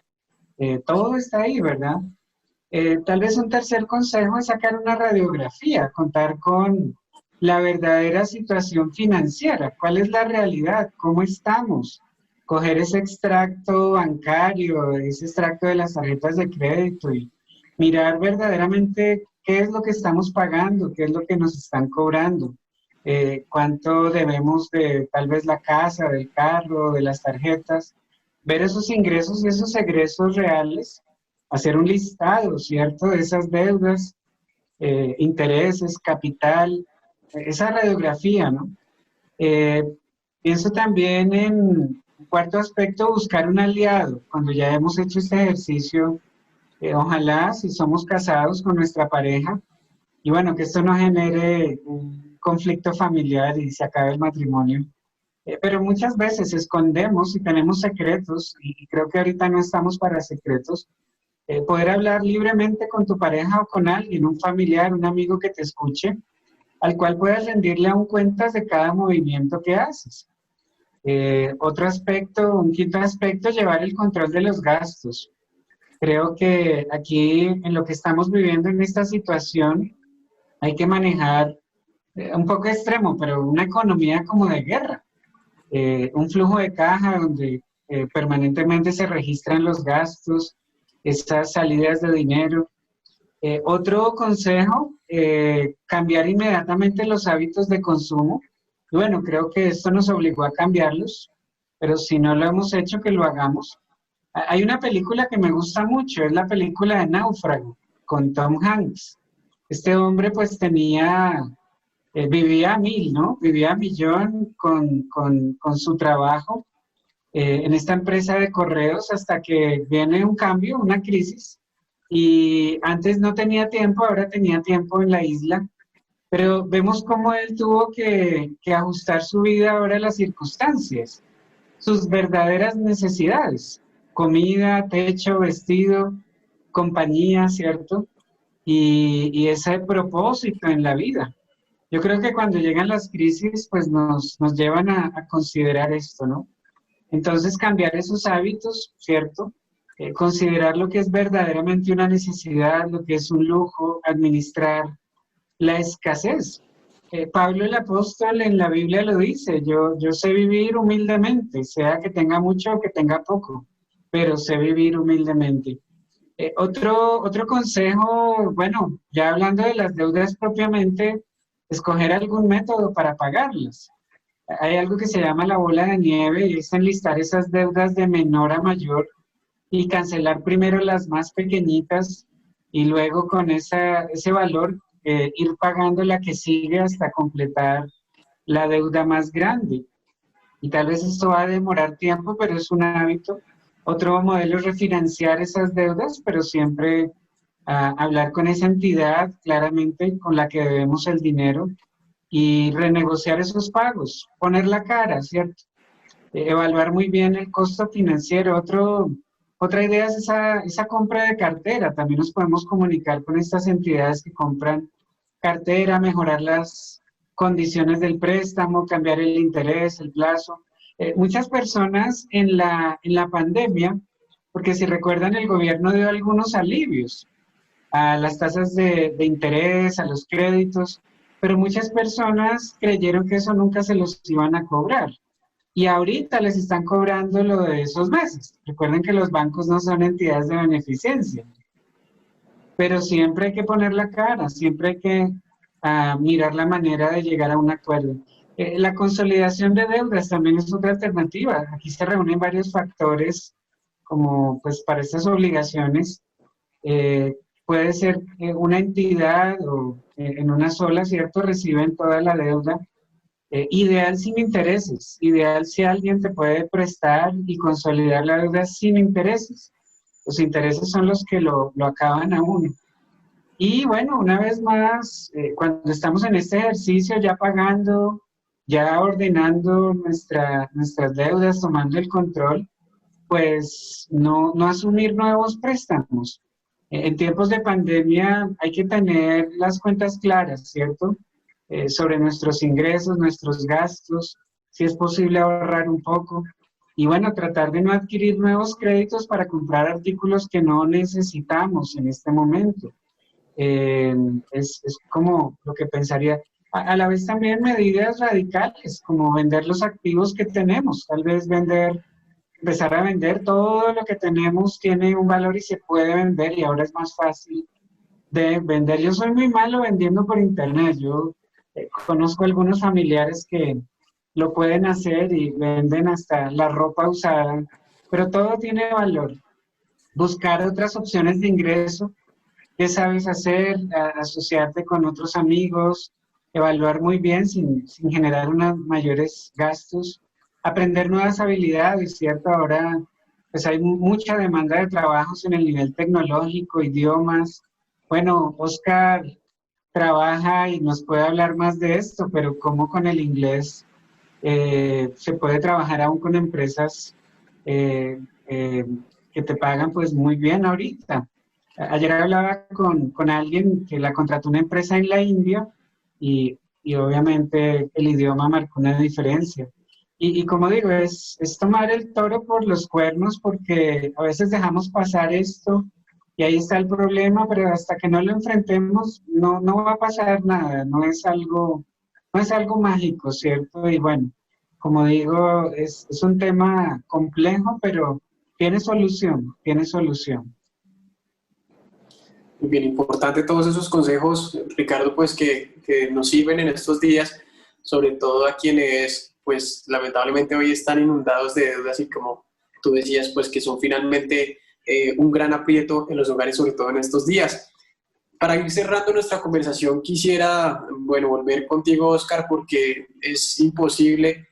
[SPEAKER 4] todo está ahí, ¿verdad? Tal vez un tercer consejo es sacar una radiografía, contar con la verdadera situación financiera, cuál es la realidad, cómo estamos, coger ese extracto bancario, ese extracto de las tarjetas de crédito y mirar verdaderamente qué es lo que estamos pagando, qué es lo que nos están cobrando, cuánto debemos de tal vez la casa, del carro, de las tarjetas, ver esos ingresos y esos egresos reales, hacer un listado, ¿cierto?, de esas deudas, intereses, capital, esa radiografía, ¿no? Pienso también en un cuarto aspecto, buscar un aliado. Cuando ya hemos hecho este ejercicio, ojalá si somos casados con nuestra pareja, y bueno, que esto no genere un conflicto familiar y se acabe el matrimonio. Pero muchas veces escondemos y tenemos secretos, y creo que ahorita no estamos para secretos. Poder hablar libremente con tu pareja o con alguien, un familiar, un amigo que te escuche, al cual puedas rendirle aún cuentas de cada movimiento que haces. Otro aspecto, un quinto aspecto, llevar el control de los gastos. Creo que aquí, en lo que estamos viviendo en esta situación, hay que manejar un poco extremo, pero una economía como de guerra. Un flujo de caja donde permanentemente se registran los gastos, estas salidas de dinero. Otro consejo, cambiar inmediatamente los hábitos de consumo. Y bueno, creo que esto nos obligó a cambiarlos, pero si no lo hemos hecho, que lo hagamos. Hay una película que me gusta mucho, es la película de Náufrago, con Tom Hanks. Este hombre pues vivía a mil, ¿no? Vivía a millón con su trabajo en esta empresa de correos hasta que viene un cambio, una crisis, y antes no tenía tiempo, ahora tenía tiempo en la isla, pero vemos cómo él tuvo que ajustar su vida ahora a las circunstancias, sus verdaderas necesidades, comida, techo, vestido, compañía, ¿cierto? Y ese propósito en la vida. Yo creo que cuando llegan las crisis, pues nos llevan a considerar esto, ¿no? Entonces cambiar esos hábitos, ¿cierto? Considerar lo que es verdaderamente una necesidad, lo que es un lujo, administrar la escasez. Pablo el apóstol en la Biblia lo dice, yo sé vivir humildemente, sea que tenga mucho o que tenga poco, pero sé vivir humildemente. Otro consejo, bueno, ya hablando de las deudas propiamente, escoger algún método para pagarlas. Hay algo que se llama la bola de nieve y es enlistar esas deudas de menor a mayor y cancelar primero las más pequeñitas y luego con ese valor ir pagando la que sigue hasta completar la deuda más grande. Y tal vez esto va a demorar tiempo, pero es un hábito. Otro modelo es refinanciar esas deudas, pero siempre hablar con esa entidad claramente con la que debemos el dinero y renegociar esos pagos, poner la cara, ¿cierto? Evaluar muy bien el costo financiero. Otra idea es esa compra de cartera. También nos podemos comunicar con estas entidades que compran cartera, mejorar las condiciones del préstamo, cambiar el interés, el plazo. Muchas personas en la pandemia, porque si recuerdan, el gobierno dio algunos alivios a las tasas de interés, a los créditos, pero muchas personas creyeron que eso nunca se los iban a cobrar. Y ahorita les están cobrando lo de esos meses. Recuerden que los bancos no son entidades de beneficencia, pero siempre hay que poner la cara, siempre hay que mirar la manera de llegar a un acuerdo. La consolidación de deudas también es otra alternativa. Aquí se reúnen varios factores como pues para estas obligaciones. Puede ser una entidad o en una sola, ¿cierto? Reciben toda la deuda. Ideal sin intereses, ideal si alguien te puede prestar y consolidar la deuda sin intereses. Los intereses son los que lo acaban a uno. Y bueno, una vez más, cuando estamos en este ejercicio ya pagando, ya ordenando nuestras deudas, tomando el control, pues no asumir nuevos préstamos. En tiempos de pandemia hay que tener las cuentas claras, ¿cierto? Sobre nuestros ingresos, nuestros gastos, si es posible ahorrar un poco. Y bueno, tratar de no adquirir nuevos créditos para comprar artículos que no necesitamos en este momento. Es como lo que pensaría. A la vez también medidas radicales, como vender los activos que tenemos, tal vez empezar a vender todo lo que tenemos tiene un valor y se puede vender y ahora es más fácil de vender. Yo soy muy malo vendiendo por internet, yo conozco algunos familiares que lo pueden hacer y venden hasta la ropa usada, pero todo tiene valor. Buscar otras opciones de ingreso, qué sabes hacer, asociarte con otros amigos, evaluar muy bien sin generar unos mayores gastos, aprender nuevas habilidades, ¿cierto? Ahora pues hay mucha demanda de trabajos en el nivel tecnológico, idiomas. Bueno, Oscar trabaja y nos puede hablar más de esto, pero cómo con el inglés se puede trabajar aún con empresas que te pagan pues muy bien ahorita. Ayer hablaba con alguien que la contrató una empresa en la India y obviamente el idioma marcó una diferencia. Y como digo, es tomar el toro por los cuernos porque a veces dejamos pasar esto y ahí está el problema, pero hasta que no lo enfrentemos no va a pasar nada, no es algo mágico, ¿cierto? Y bueno, como digo, es un tema complejo, pero tiene solución, tiene solución.
[SPEAKER 1] Muy bien, importante todos esos consejos, Ricardo, pues que nos sirven en estos días, sobre todo a quienes, pues lamentablemente hoy están inundados de deudas y como tú decías pues que son finalmente un gran aprieto en los hogares, sobre todo en estos días. Para ir cerrando nuestra conversación, quisiera, bueno, volver contigo, Oscar, porque es imposible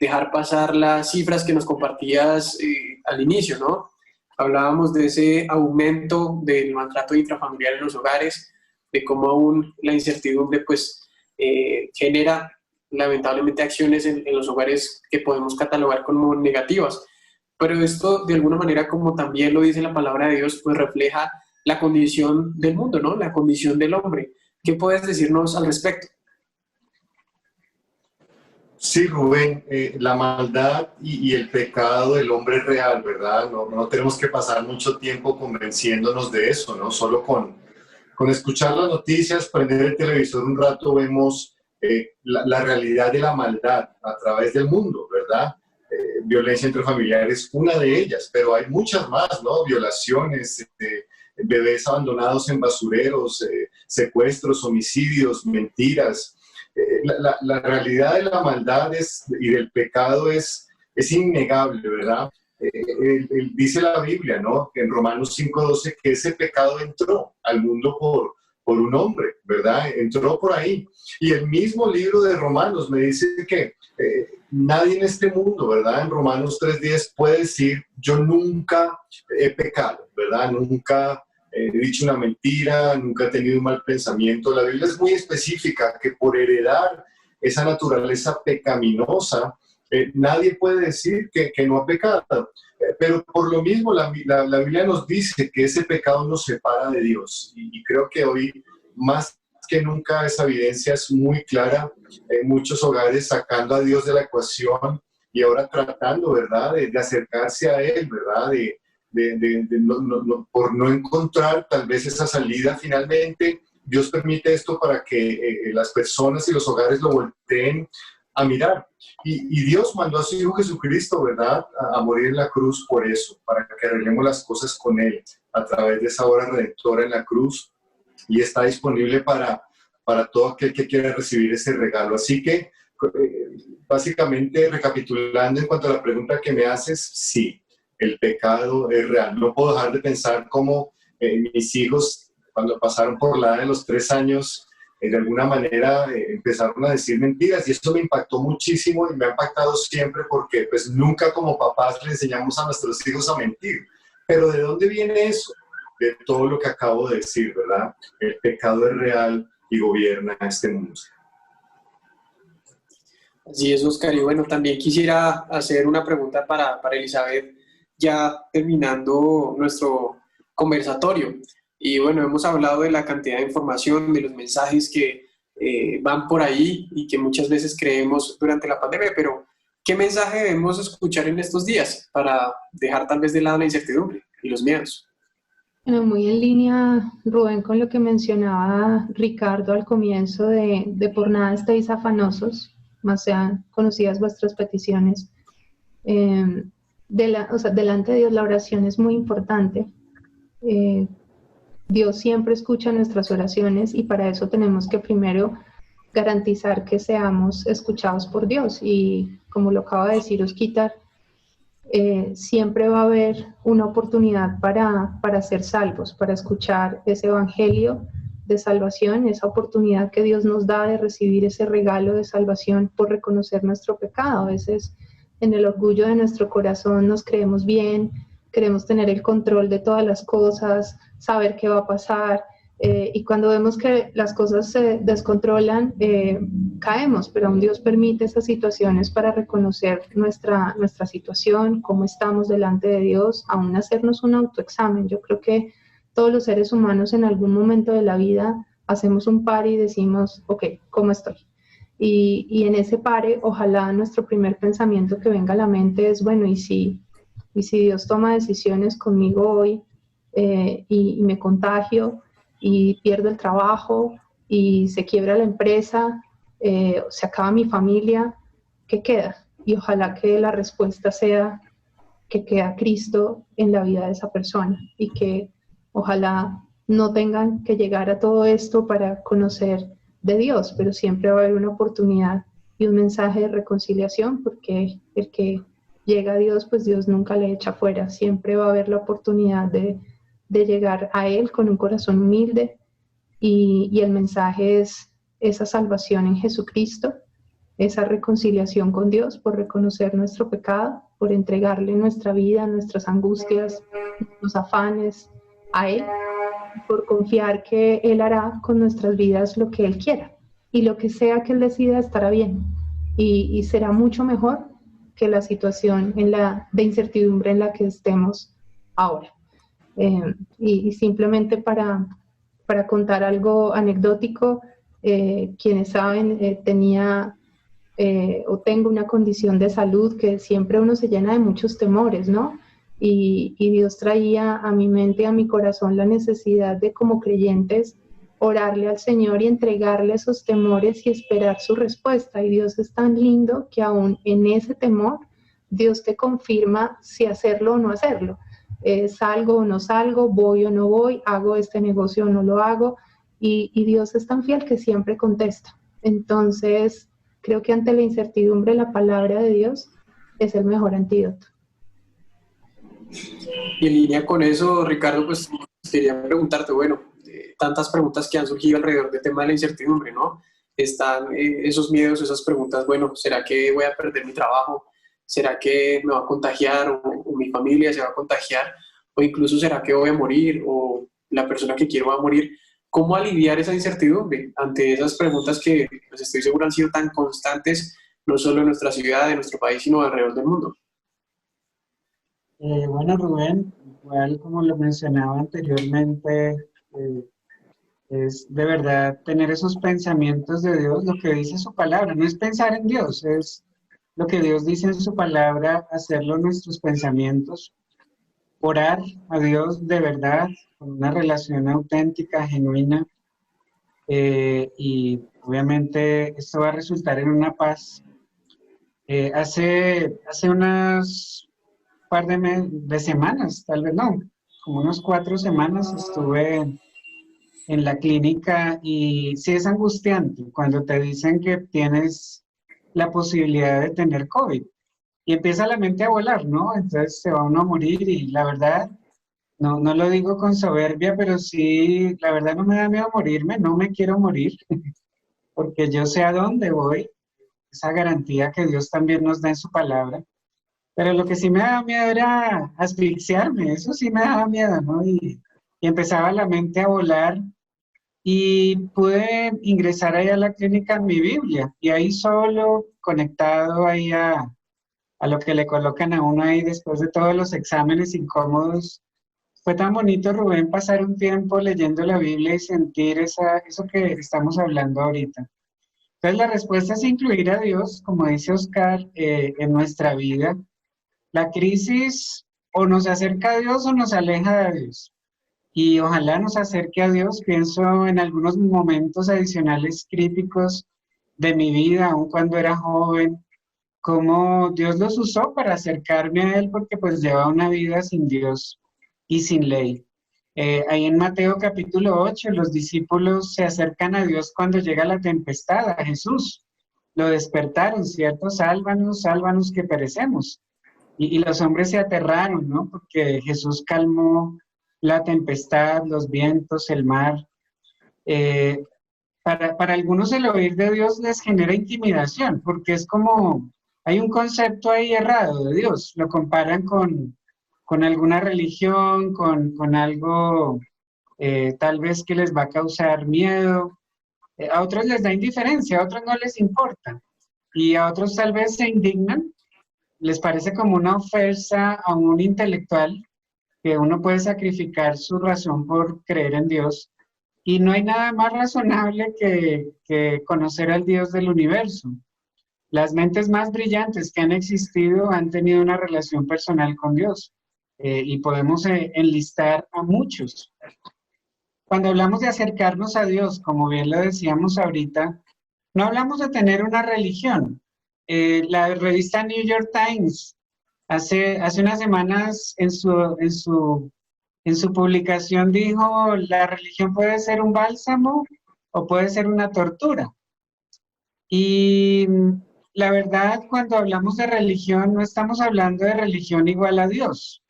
[SPEAKER 1] dejar pasar las cifras que nos compartías al inicio, ¿no? Hablábamos de ese aumento del maltrato intrafamiliar en los hogares, de cómo aún la incertidumbre pues genera lamentablemente acciones en los hogares que podemos catalogar como negativas. Pero esto de alguna manera, como también lo dice la palabra de Dios, pues refleja la condición del mundo, ¿no? La condición del hombre. ¿Qué puedes decirnos al respecto?
[SPEAKER 3] Sí, Rubén, la maldad y el pecado del hombre es real, ¿verdad? No tenemos que pasar mucho tiempo convenciéndonos de eso, ¿no? Solo con escuchar las noticias, prender el televisor un rato, vemos la realidad de la maldad a través del mundo, ¿verdad? Violencia intrafamiliar es una de ellas, pero hay muchas más, ¿no? Violaciones, bebés abandonados en basureros, secuestros, homicidios, mentiras. La realidad de la maldad y del pecado es innegable, ¿verdad? Dice la Biblia, ¿no? En Romanos 5:12, que ese pecado entró al mundo por un hombre, ¿verdad? Entró por ahí. Y el mismo libro de Romanos me dice que nadie en este mundo, ¿verdad? En Romanos 3:10 puede decir, yo nunca he pecado, ¿verdad? Nunca he dicho una mentira, nunca he tenido un mal pensamiento. La Biblia es muy específica que por heredar esa naturaleza pecaminosa, nadie puede decir que no ha pecado. Pero por lo mismo la Biblia nos dice que ese pecado nos separa de Dios. Y creo que hoy, más que nunca, esa evidencia es muy clara en muchos hogares, sacando a Dios de la ecuación y ahora tratando, ¿verdad?, de acercarse a Él, ¿verdad?, por no encontrar tal vez esa salida. Finalmente, Dios permite esto para que las personas y los hogares lo volteen a mirar. Y Dios mandó a su Hijo Jesucristo, ¿verdad?, a morir en la cruz por eso, para que arreglemos las cosas con Él a través de esa obra redentora en la cruz, y está disponible para todo aquel que quiera recibir ese regalo. Así que, básicamente, recapitulando en cuanto a la pregunta que me haces, sí, el pecado es real. No puedo dejar de pensar cómo mis hijos, cuando pasaron por la edad de los 3 años, de alguna manera empezaron a decir mentiras, y eso me impactó muchísimo y me ha impactado siempre, porque pues nunca como papás le enseñamos a nuestros hijos a mentir. Pero ¿de dónde viene eso? De todo lo que acabo de decir, ¿verdad? El pecado es real y gobierna este mundo.
[SPEAKER 1] Así es, Oscar. Y bueno, también quisiera hacer una pregunta para Elizabeth, ya terminando nuestro conversatorio. Y bueno, hemos hablado de la cantidad de información, de los mensajes que van por ahí y que muchas veces creemos durante la pandemia, pero ¿qué mensaje debemos escuchar en estos días para dejar tal vez de lado la incertidumbre y los miedos?
[SPEAKER 2] Bueno, muy en línea, Rubén, con lo que mencionaba Ricardo al comienzo de por nada estéis afanosos, más sean conocidas vuestras peticiones. Delante de Dios la oración es muy importante. Dios siempre escucha nuestras oraciones, y para eso tenemos que primero garantizar que seamos escuchados por Dios. Y como lo acaba de decir Osquitar, siempre va a haber una oportunidad para ser salvos, para escuchar ese evangelio de salvación, esa oportunidad que Dios nos da de recibir ese regalo de salvación por reconocer nuestro pecado. A veces en el orgullo de nuestro corazón nos creemos bien, queremos tener el control de todas las cosas, saber qué va a pasar, y cuando vemos que las cosas se descontrolan, caemos, pero aún Dios permite esas situaciones para reconocer nuestra situación, cómo estamos delante de Dios, aún hacernos un autoexamen. Yo creo que todos los seres humanos en algún momento de la vida hacemos un pare y decimos, ok, ¿cómo estoy? Y en ese pare, ojalá nuestro primer pensamiento que venga a la mente es, bueno, ¿y si Dios toma decisiones conmigo hoy y me contagio y pierdo el trabajo y se quiebra la empresa, se acaba mi familia, ¿qué queda? Y ojalá que la respuesta sea que queda Cristo en la vida de esa persona, y que ojalá no tengan que llegar a todo esto para conocer de Dios, pero siempre va a haber una oportunidad y un mensaje de reconciliación, porque el que llega a Dios, pues Dios nunca le echa fuera, siempre va a haber la oportunidad de llegar a Él con un corazón humilde y el mensaje es esa salvación en Jesucristo, esa reconciliación con Dios por reconocer nuestro pecado, por entregarle nuestra vida, nuestras angustias, nuestros afanes a Él, por confiar que Él hará con nuestras vidas lo que Él quiera y lo que sea que Él decida estará bien y será mucho mejor que la situación de incertidumbre en la que estemos ahora. Y simplemente para contar algo anecdótico, quienes saben, tenía o tengo una condición de salud que siempre uno se llena de muchos temores, ¿no? Y Dios traía a mi mente, a mi corazón la necesidad de como creyentes orarle al Señor y entregarle esos temores y esperar su respuesta. Y Dios es tan lindo que aún en ese temor, Dios te confirma si hacerlo o no hacerlo. Salgo o no salgo, voy o no voy, hago este negocio o no lo hago. Y Dios es tan fiel que siempre contesta. Entonces, creo que ante la incertidumbre la palabra de Dios es el mejor antídoto.
[SPEAKER 1] Y en línea con eso, Ricardo, pues quería preguntarte, bueno, tantas preguntas que han surgido alrededor del tema de la incertidumbre, ¿no? Están esos miedos, esas preguntas, bueno, ¿será que voy a perder mi trabajo? ¿Será que me va a contagiar o mi familia se va a contagiar? ¿O incluso será que voy a morir o la persona que quiero va a morir? ¿Cómo aliviar esa incertidumbre ante esas preguntas que, pues, estoy seguro han sido tan constantes, no solo en nuestra ciudad, en nuestro país, sino alrededor del mundo?
[SPEAKER 4] Bueno, Rubén, igual como lo mencionaba anteriormente, es de verdad tener esos pensamientos de Dios, lo que dice su palabra. No es pensar en Dios, es lo que Dios dice en su palabra, hacerlo nuestros pensamientos, orar a Dios de verdad, con una relación auténtica, genuina, y obviamente esto va a resultar en una paz. Hace unas par de semanas, tal vez no, como unos 4 semanas estuve en la clínica y sí es angustiante cuando te dicen que tienes la posibilidad de tener COVID y empieza la mente a volar, ¿no? Entonces se va uno a morir y la verdad, no lo digo con soberbia, pero sí, la verdad no me da miedo morirme, no me quiero morir porque yo sé a dónde voy, esa garantía que Dios también nos da en su palabra. Pero lo que sí me daba miedo era asfixiarme, eso sí me daba miedo, ¿no? Y empezaba la mente a volar y pude ingresar ahí a la clínica en mi Biblia y ahí solo conectado ahí a lo que le colocan a uno ahí después de todos los exámenes incómodos. Fue tan bonito, Rubén, pasar un tiempo leyendo la Biblia y sentir eso que estamos hablando ahorita. Entonces la respuesta es incluir a Dios, como dice Oscar, en nuestra vida. La crisis o nos acerca a Dios o nos aleja de Dios. Y ojalá nos acerque a Dios. Pienso en algunos momentos adicionales críticos de mi vida, aun cuando era joven, cómo Dios los usó para acercarme a Él, porque pues lleva una vida sin Dios y sin ley. Ahí en Mateo capítulo 8, los discípulos se acercan a Dios cuando llega la tempestad, a Jesús. Lo despertaron, ¿cierto? Sálvanos, sálvanos que perecemos. Y los hombres se aterraron, ¿no? Porque Jesús calmó la tempestad, los vientos, el mar. Eh, para algunos el oír de Dios les genera intimidación, porque es como, hay un concepto ahí errado de Dios, lo comparan con alguna religión, con algo tal vez que les va a causar miedo. A otros les da indiferencia, a otros no les importa, y a otros tal vez se indignan, les parece como una ofensa a un intelectual que uno puede sacrificar su razón por creer en Dios. Y no hay nada más razonable que conocer al Dios del universo. Las mentes más brillantes que han existido han tenido una relación personal con Dios. Y podemos enlistar a muchos. Cuando hablamos de acercarnos a Dios, como bien lo decíamos ahorita, no hablamos de tener una religión. La revista New York Times hace unas semanas en su publicación dijo, la religión puede ser un bálsamo o puede ser una tortura. Y la verdad, cuando hablamos de religión, no estamos hablando de religión igual a Dios.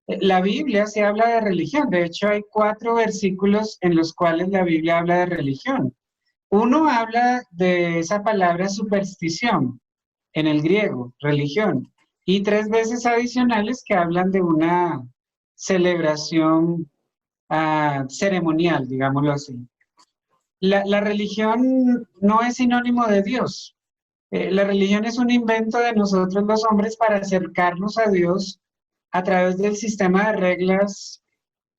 [SPEAKER 4] La Biblia se habla de religión. De hecho, hay 4 versículos en los cuales la Biblia habla de religión. Uno habla de esa palabra superstición, en el griego, religión, y 3 veces adicionales que hablan de una celebración ceremonial, digámoslo así. La religión no es sinónimo de Dios. La religión es un invento de nosotros los hombres para acercarnos a Dios a través del sistema de reglas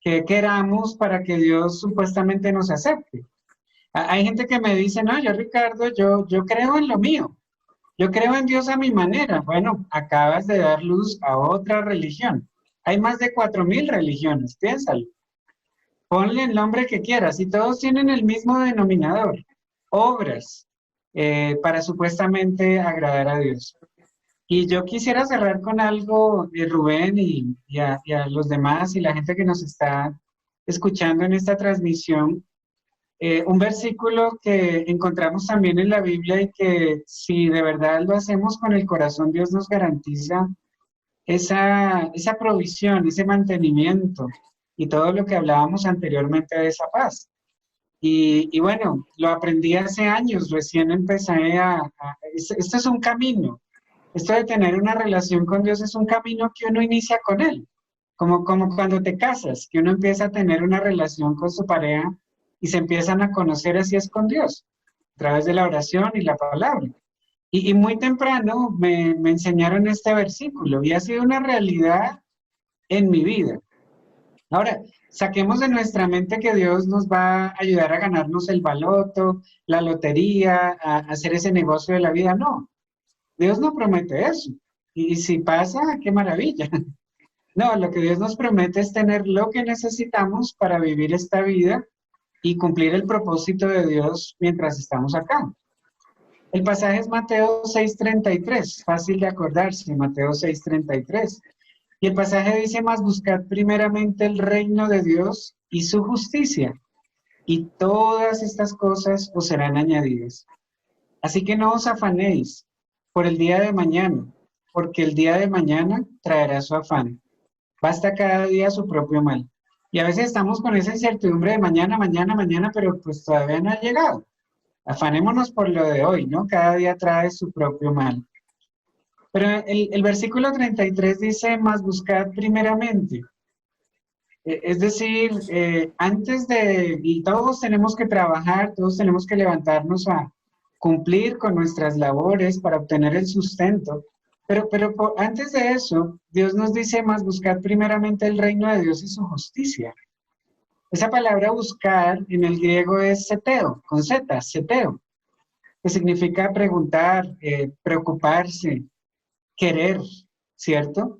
[SPEAKER 4] que queramos para que Dios supuestamente nos acepte. Hay gente que me dice, no, yo Ricardo, yo creo en lo mío. Yo creo en Dios a mi manera. Bueno, acabas de dar luz a otra religión. Hay más de 4.000 religiones, piénsalo. Ponle el nombre que quieras y todos tienen el mismo denominador, obras, para supuestamente agradar a Dios. Y yo quisiera cerrar con algo, Rubén, y a los demás y la gente que nos está escuchando en esta transmisión, un versículo que encontramos también en la Biblia y que si de verdad lo hacemos con el corazón, Dios nos garantiza esa provisión, ese mantenimiento y todo lo que hablábamos anteriormente de esa paz. Y bueno, lo aprendí hace años, recién empecé esto es un camino, esto de tener una relación con Dios es un camino que uno inicia con Él, como cuando te casas, que uno empieza a tener una relación con su pareja y se empiezan a conocer, así es con Dios, a través de la oración y la palabra. Y muy temprano me enseñaron este versículo y ha sido una realidad en mi vida. Ahora, saquemos de nuestra mente que Dios nos va a ayudar a ganarnos el baloto, la lotería, a hacer ese negocio de la vida. No, Dios no promete eso. Y si pasa, qué maravilla. No, lo que Dios nos promete es tener lo que necesitamos para vivir esta vida y cumplir el propósito de Dios mientras estamos acá. El pasaje es Mateo 6:33, fácil de acordarse, Mateo 6:33. Y el pasaje dice, mas buscad primeramente el reino de Dios y su justicia, y todas estas cosas os serán añadidas. Así que no os afanéis por el día de mañana, porque el día de mañana traerá su afán. Basta cada día su propio mal. Y a veces estamos con esa incertidumbre de mañana, mañana, mañana, pero pues todavía no ha llegado. Afanémonos por lo de hoy, ¿no? Cada día trae su propio mal. Pero el versículo 33 dice, mas buscad primeramente. Es decir, y todos tenemos que trabajar, todos tenemos que levantarnos a cumplir con nuestras labores para obtener el sustento. Pero antes de eso, Dios nos dice, mas buscad primeramente el reino de Dios y su justicia. Esa palabra buscar en el griego es seteo, con z, seteo, que significa preguntar, preocuparse, querer, ¿cierto?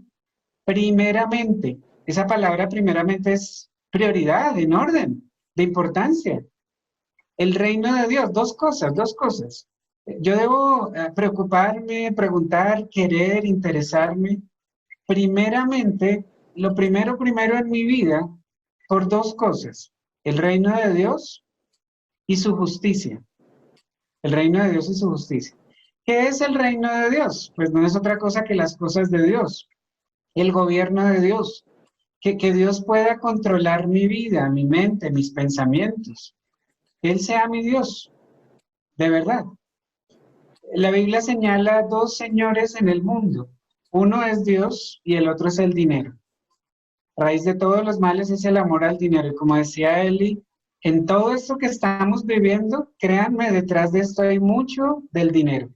[SPEAKER 4] Primeramente, esa palabra primeramente es prioridad, en orden, de importancia. El reino de Dios, dos cosas. Yo debo preocuparme, preguntar, querer, interesarme. Primeramente, lo primero en mi vida, por 2 cosas. El reino de Dios y su justicia. El reino de Dios y su justicia. ¿Qué es el reino de Dios? Pues no es otra cosa que las cosas de Dios, el gobierno de Dios, que Dios pueda controlar mi vida, mi mente, mis pensamientos, que Él sea mi Dios, de verdad. La Biblia señala 2 señores en el mundo, uno es Dios y el otro es el dinero. Raíz de todos los males es el amor al dinero, y como decía Eli, en todo esto que estamos viviendo, créanme, detrás de esto hay mucho del dinero.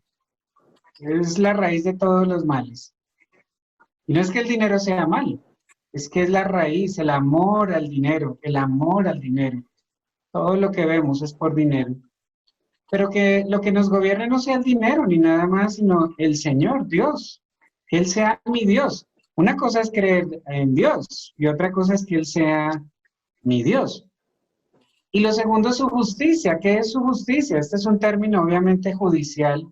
[SPEAKER 4] Es la raíz de todos los males. Y no es que el dinero sea malo, es que es la raíz, el amor al dinero, el amor al dinero. Todo lo que vemos es por dinero. Pero que lo que nos gobierne no sea el dinero ni nada más, sino el Señor, Dios. Que Él sea mi Dios. Una cosa es creer en Dios y otra cosa es que Él sea mi Dios. Y lo segundo es su justicia. ¿Qué es su justicia? Este es un término obviamente judicial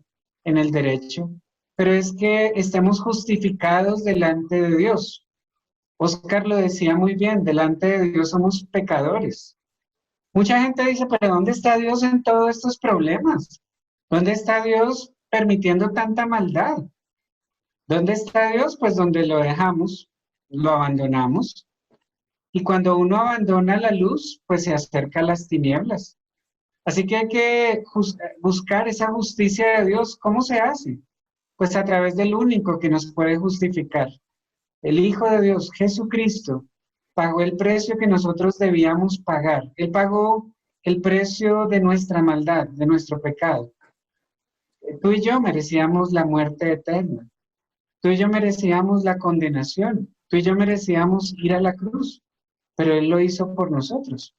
[SPEAKER 4] en el derecho, pero es que estemos justificados delante de Dios. Oscar lo decía muy bien, delante de Dios somos pecadores. Mucha gente dice, pero ¿dónde está Dios en todos estos problemas? ¿Dónde está Dios permitiendo tanta maldad? ¿Dónde está Dios? Pues donde lo dejamos, lo abandonamos. Y cuando uno abandona la luz, pues se acerca a las tinieblas. Así que hay que buscar esa justicia de Dios. ¿Cómo se hace? Pues a través del único que nos puede justificar. El Hijo de Dios, Jesucristo, pagó el precio que nosotros debíamos pagar. Él pagó el precio de nuestra maldad, de nuestro pecado. Tú y yo merecíamos la muerte eterna. Tú y yo merecíamos la condenación. Tú y yo merecíamos ir a la cruz, pero Él lo hizo por nosotros.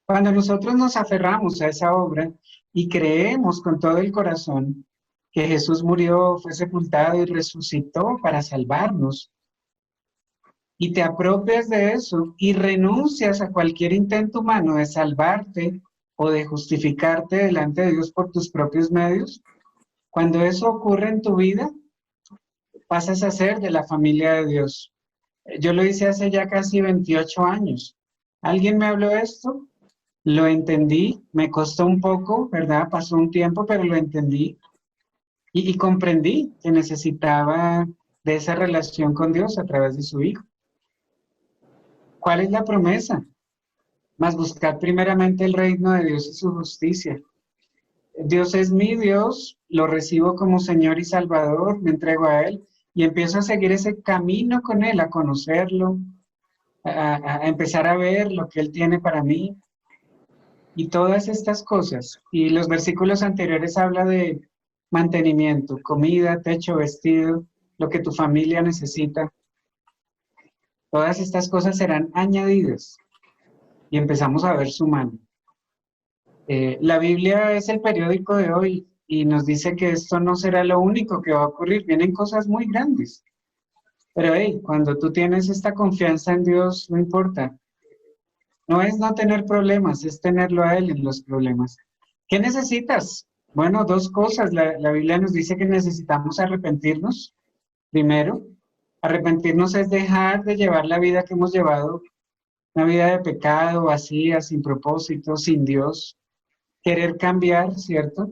[SPEAKER 4] Cuando nosotros nos aferramos a esa obra y creemos con todo el corazón que Jesús murió, fue sepultado y resucitó para salvarnos, y te apropias de eso y renuncias a cualquier intento humano de salvarte o de justificarte delante de Dios por tus propios medios, cuando eso ocurre en tu vida, pasas a ser de la familia de Dios. Yo lo hice hace ya casi 28 años. ¿Alguien me habló de esto? Lo entendí, me costó un poco, ¿verdad? Pasó un tiempo, pero lo entendí. Y comprendí que necesitaba de esa relación con Dios a través de su Hijo. ¿Cuál es la promesa? Mas buscar primeramente el reino de Dios y su justicia. Dios es mi Dios, lo recibo como Señor y Salvador, me entrego a Él y empiezo a seguir ese camino con Él, a conocerlo, a empezar a ver lo que Él tiene para mí y todas estas cosas. Y los versículos anteriores habla de mantenimiento, comida, techo, vestido, lo que tu familia necesita. Todas estas cosas serán añadidas y empezamos a ver su mano. La Biblia es el periódico de hoy y nos dice que esto no será lo único que va a ocurrir. Vienen cosas muy grandes. Pero hey, cuando tú tienes esta confianza en Dios, no importa. No es no tener problemas, es tenerlo a Él en los problemas. ¿Qué necesitas? Bueno, dos cosas. La Biblia nos dice que necesitamos arrepentirnos. Primero, arrepentirnos es dejar de llevar la vida que hemos llevado, una vida de pecado, vacía, sin propósito, sin Dios. Querer cambiar, ¿cierto?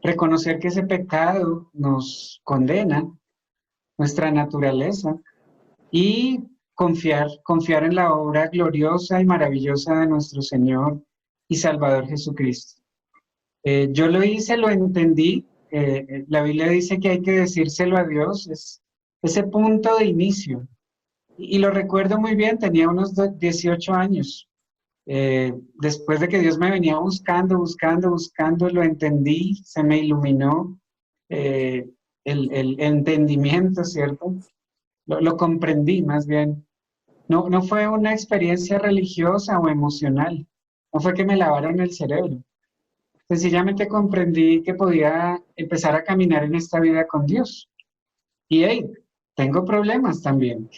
[SPEAKER 4] Reconocer que ese pecado nos condena, nuestra naturaleza, y confiar en la obra gloriosa y maravillosa de nuestro Señor y Salvador Jesucristo. Yo lo hice, lo entendí. La Biblia dice que hay que decírselo a Dios, es ese punto de inicio. Y lo recuerdo muy bien, tenía unos 18 años. Después de que Dios me venía buscando, lo entendí, se me iluminó el entendimiento, ¿cierto? Lo comprendí más bien. No fue una experiencia religiosa o emocional, no fue que me lavaron el cerebro. Sencillamente comprendí que podía empezar a caminar en esta vida con Dios. Y hey, tengo problemas también.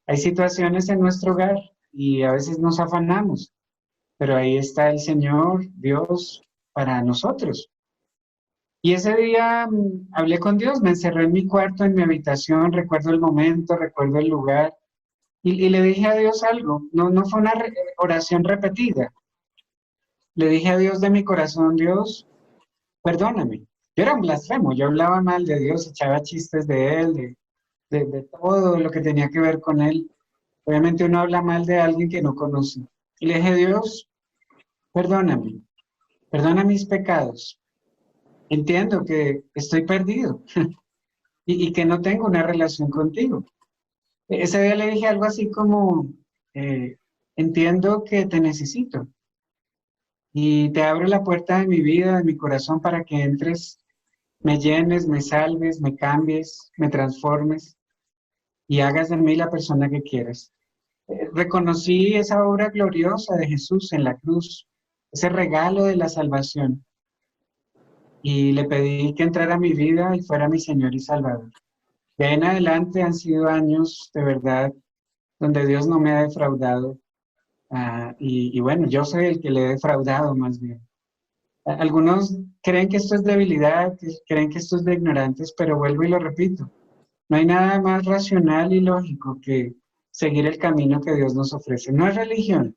[SPEAKER 4] Hay situaciones en nuestro hogar y a veces nos afanamos, pero ahí está el Señor, Dios, para nosotros. Y ese día hablé con Dios, me encerré en mi cuarto, en mi habitación, recuerdo el momento, recuerdo el lugar, y le dije a Dios algo. No fue una oración repetida. Le dije a Dios de mi corazón: Dios, perdóname. Yo era un blasfemo, yo hablaba mal de Dios, echaba chistes de Él, de todo lo que tenía que ver con Él. Obviamente uno habla mal de alguien que no conoce. Y le dije: Dios, perdóname, perdona mis pecados. Entiendo que estoy perdido y que no tengo una relación contigo. Ese día le dije algo así como, entiendo que te necesito y te abro la puerta de mi vida, de mi corazón, para que entres, me llenes, me salves, me cambies, me transformes y hagas de mí la persona que quieras. Reconocí esa obra gloriosa de Jesús en la cruz, ese regalo de la salvación, y le pedí que entrara a mi vida y fuera mi Señor y Salvador. De ahí en adelante han sido años de verdad donde Dios no me ha defraudado, y bueno, yo soy el que le he defraudado más bien. Algunos creen que esto es debilidad, creen que esto es de ignorantes, pero vuelvo y lo repito, no hay nada más racional y lógico que seguir el camino que Dios nos ofrece. No es religión,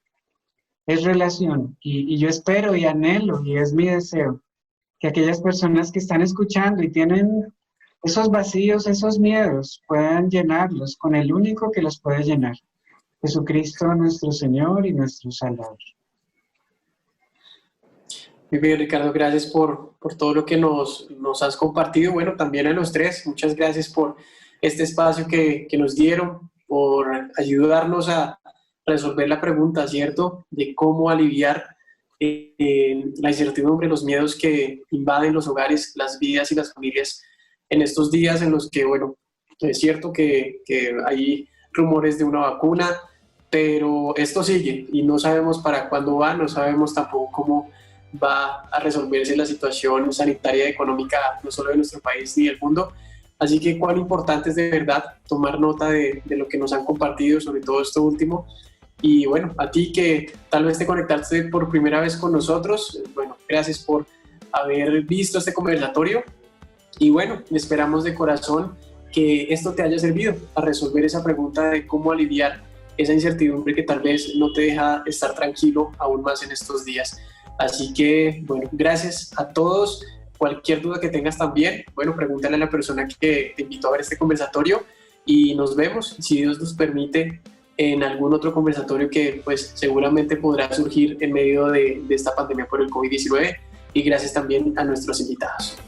[SPEAKER 4] es relación, y yo espero y anhelo, y es mi deseo, que aquellas personas que están escuchando y tienen esos vacíos, esos miedos, puedan llenarlos con el único que los puede llenar, Jesucristo nuestro Señor y nuestro Salvador.
[SPEAKER 1] Muy bien, Ricardo, gracias por todo lo que nos has compartido. Bueno, también a los tres, muchas gracias por este espacio que nos dieron, por ayudarnos a resolver la pregunta, ¿cierto?, de cómo aliviar la incertidumbre, los miedos que invaden los hogares, las vidas y las familias en estos días en los que, bueno, es cierto que hay rumores de una vacuna, pero esto sigue y no sabemos para cuándo va, no sabemos tampoco cómo va a resolverse la situación sanitaria y económica no solo de nuestro país ni del mundo. Así que cuán importante es de verdad tomar nota de lo que nos han compartido, sobre todo esto último. Y bueno, a ti que tal vez te conectaste por primera vez con nosotros, bueno, gracias por haber visto este conversatorio. Y bueno, esperamos de corazón que esto te haya servido a resolver esa pregunta de cómo aliviar esa incertidumbre que tal vez no te deja estar tranquilo aún más en estos días. Así que, bueno, gracias a todos. Cualquier duda que tengas también, bueno, pregúntale a la persona que te invitó a ver este conversatorio y nos vemos, si Dios nos permite, en algún otro conversatorio que pues seguramente podrá surgir en medio de esta pandemia por el COVID-19. Y gracias también a nuestros invitados.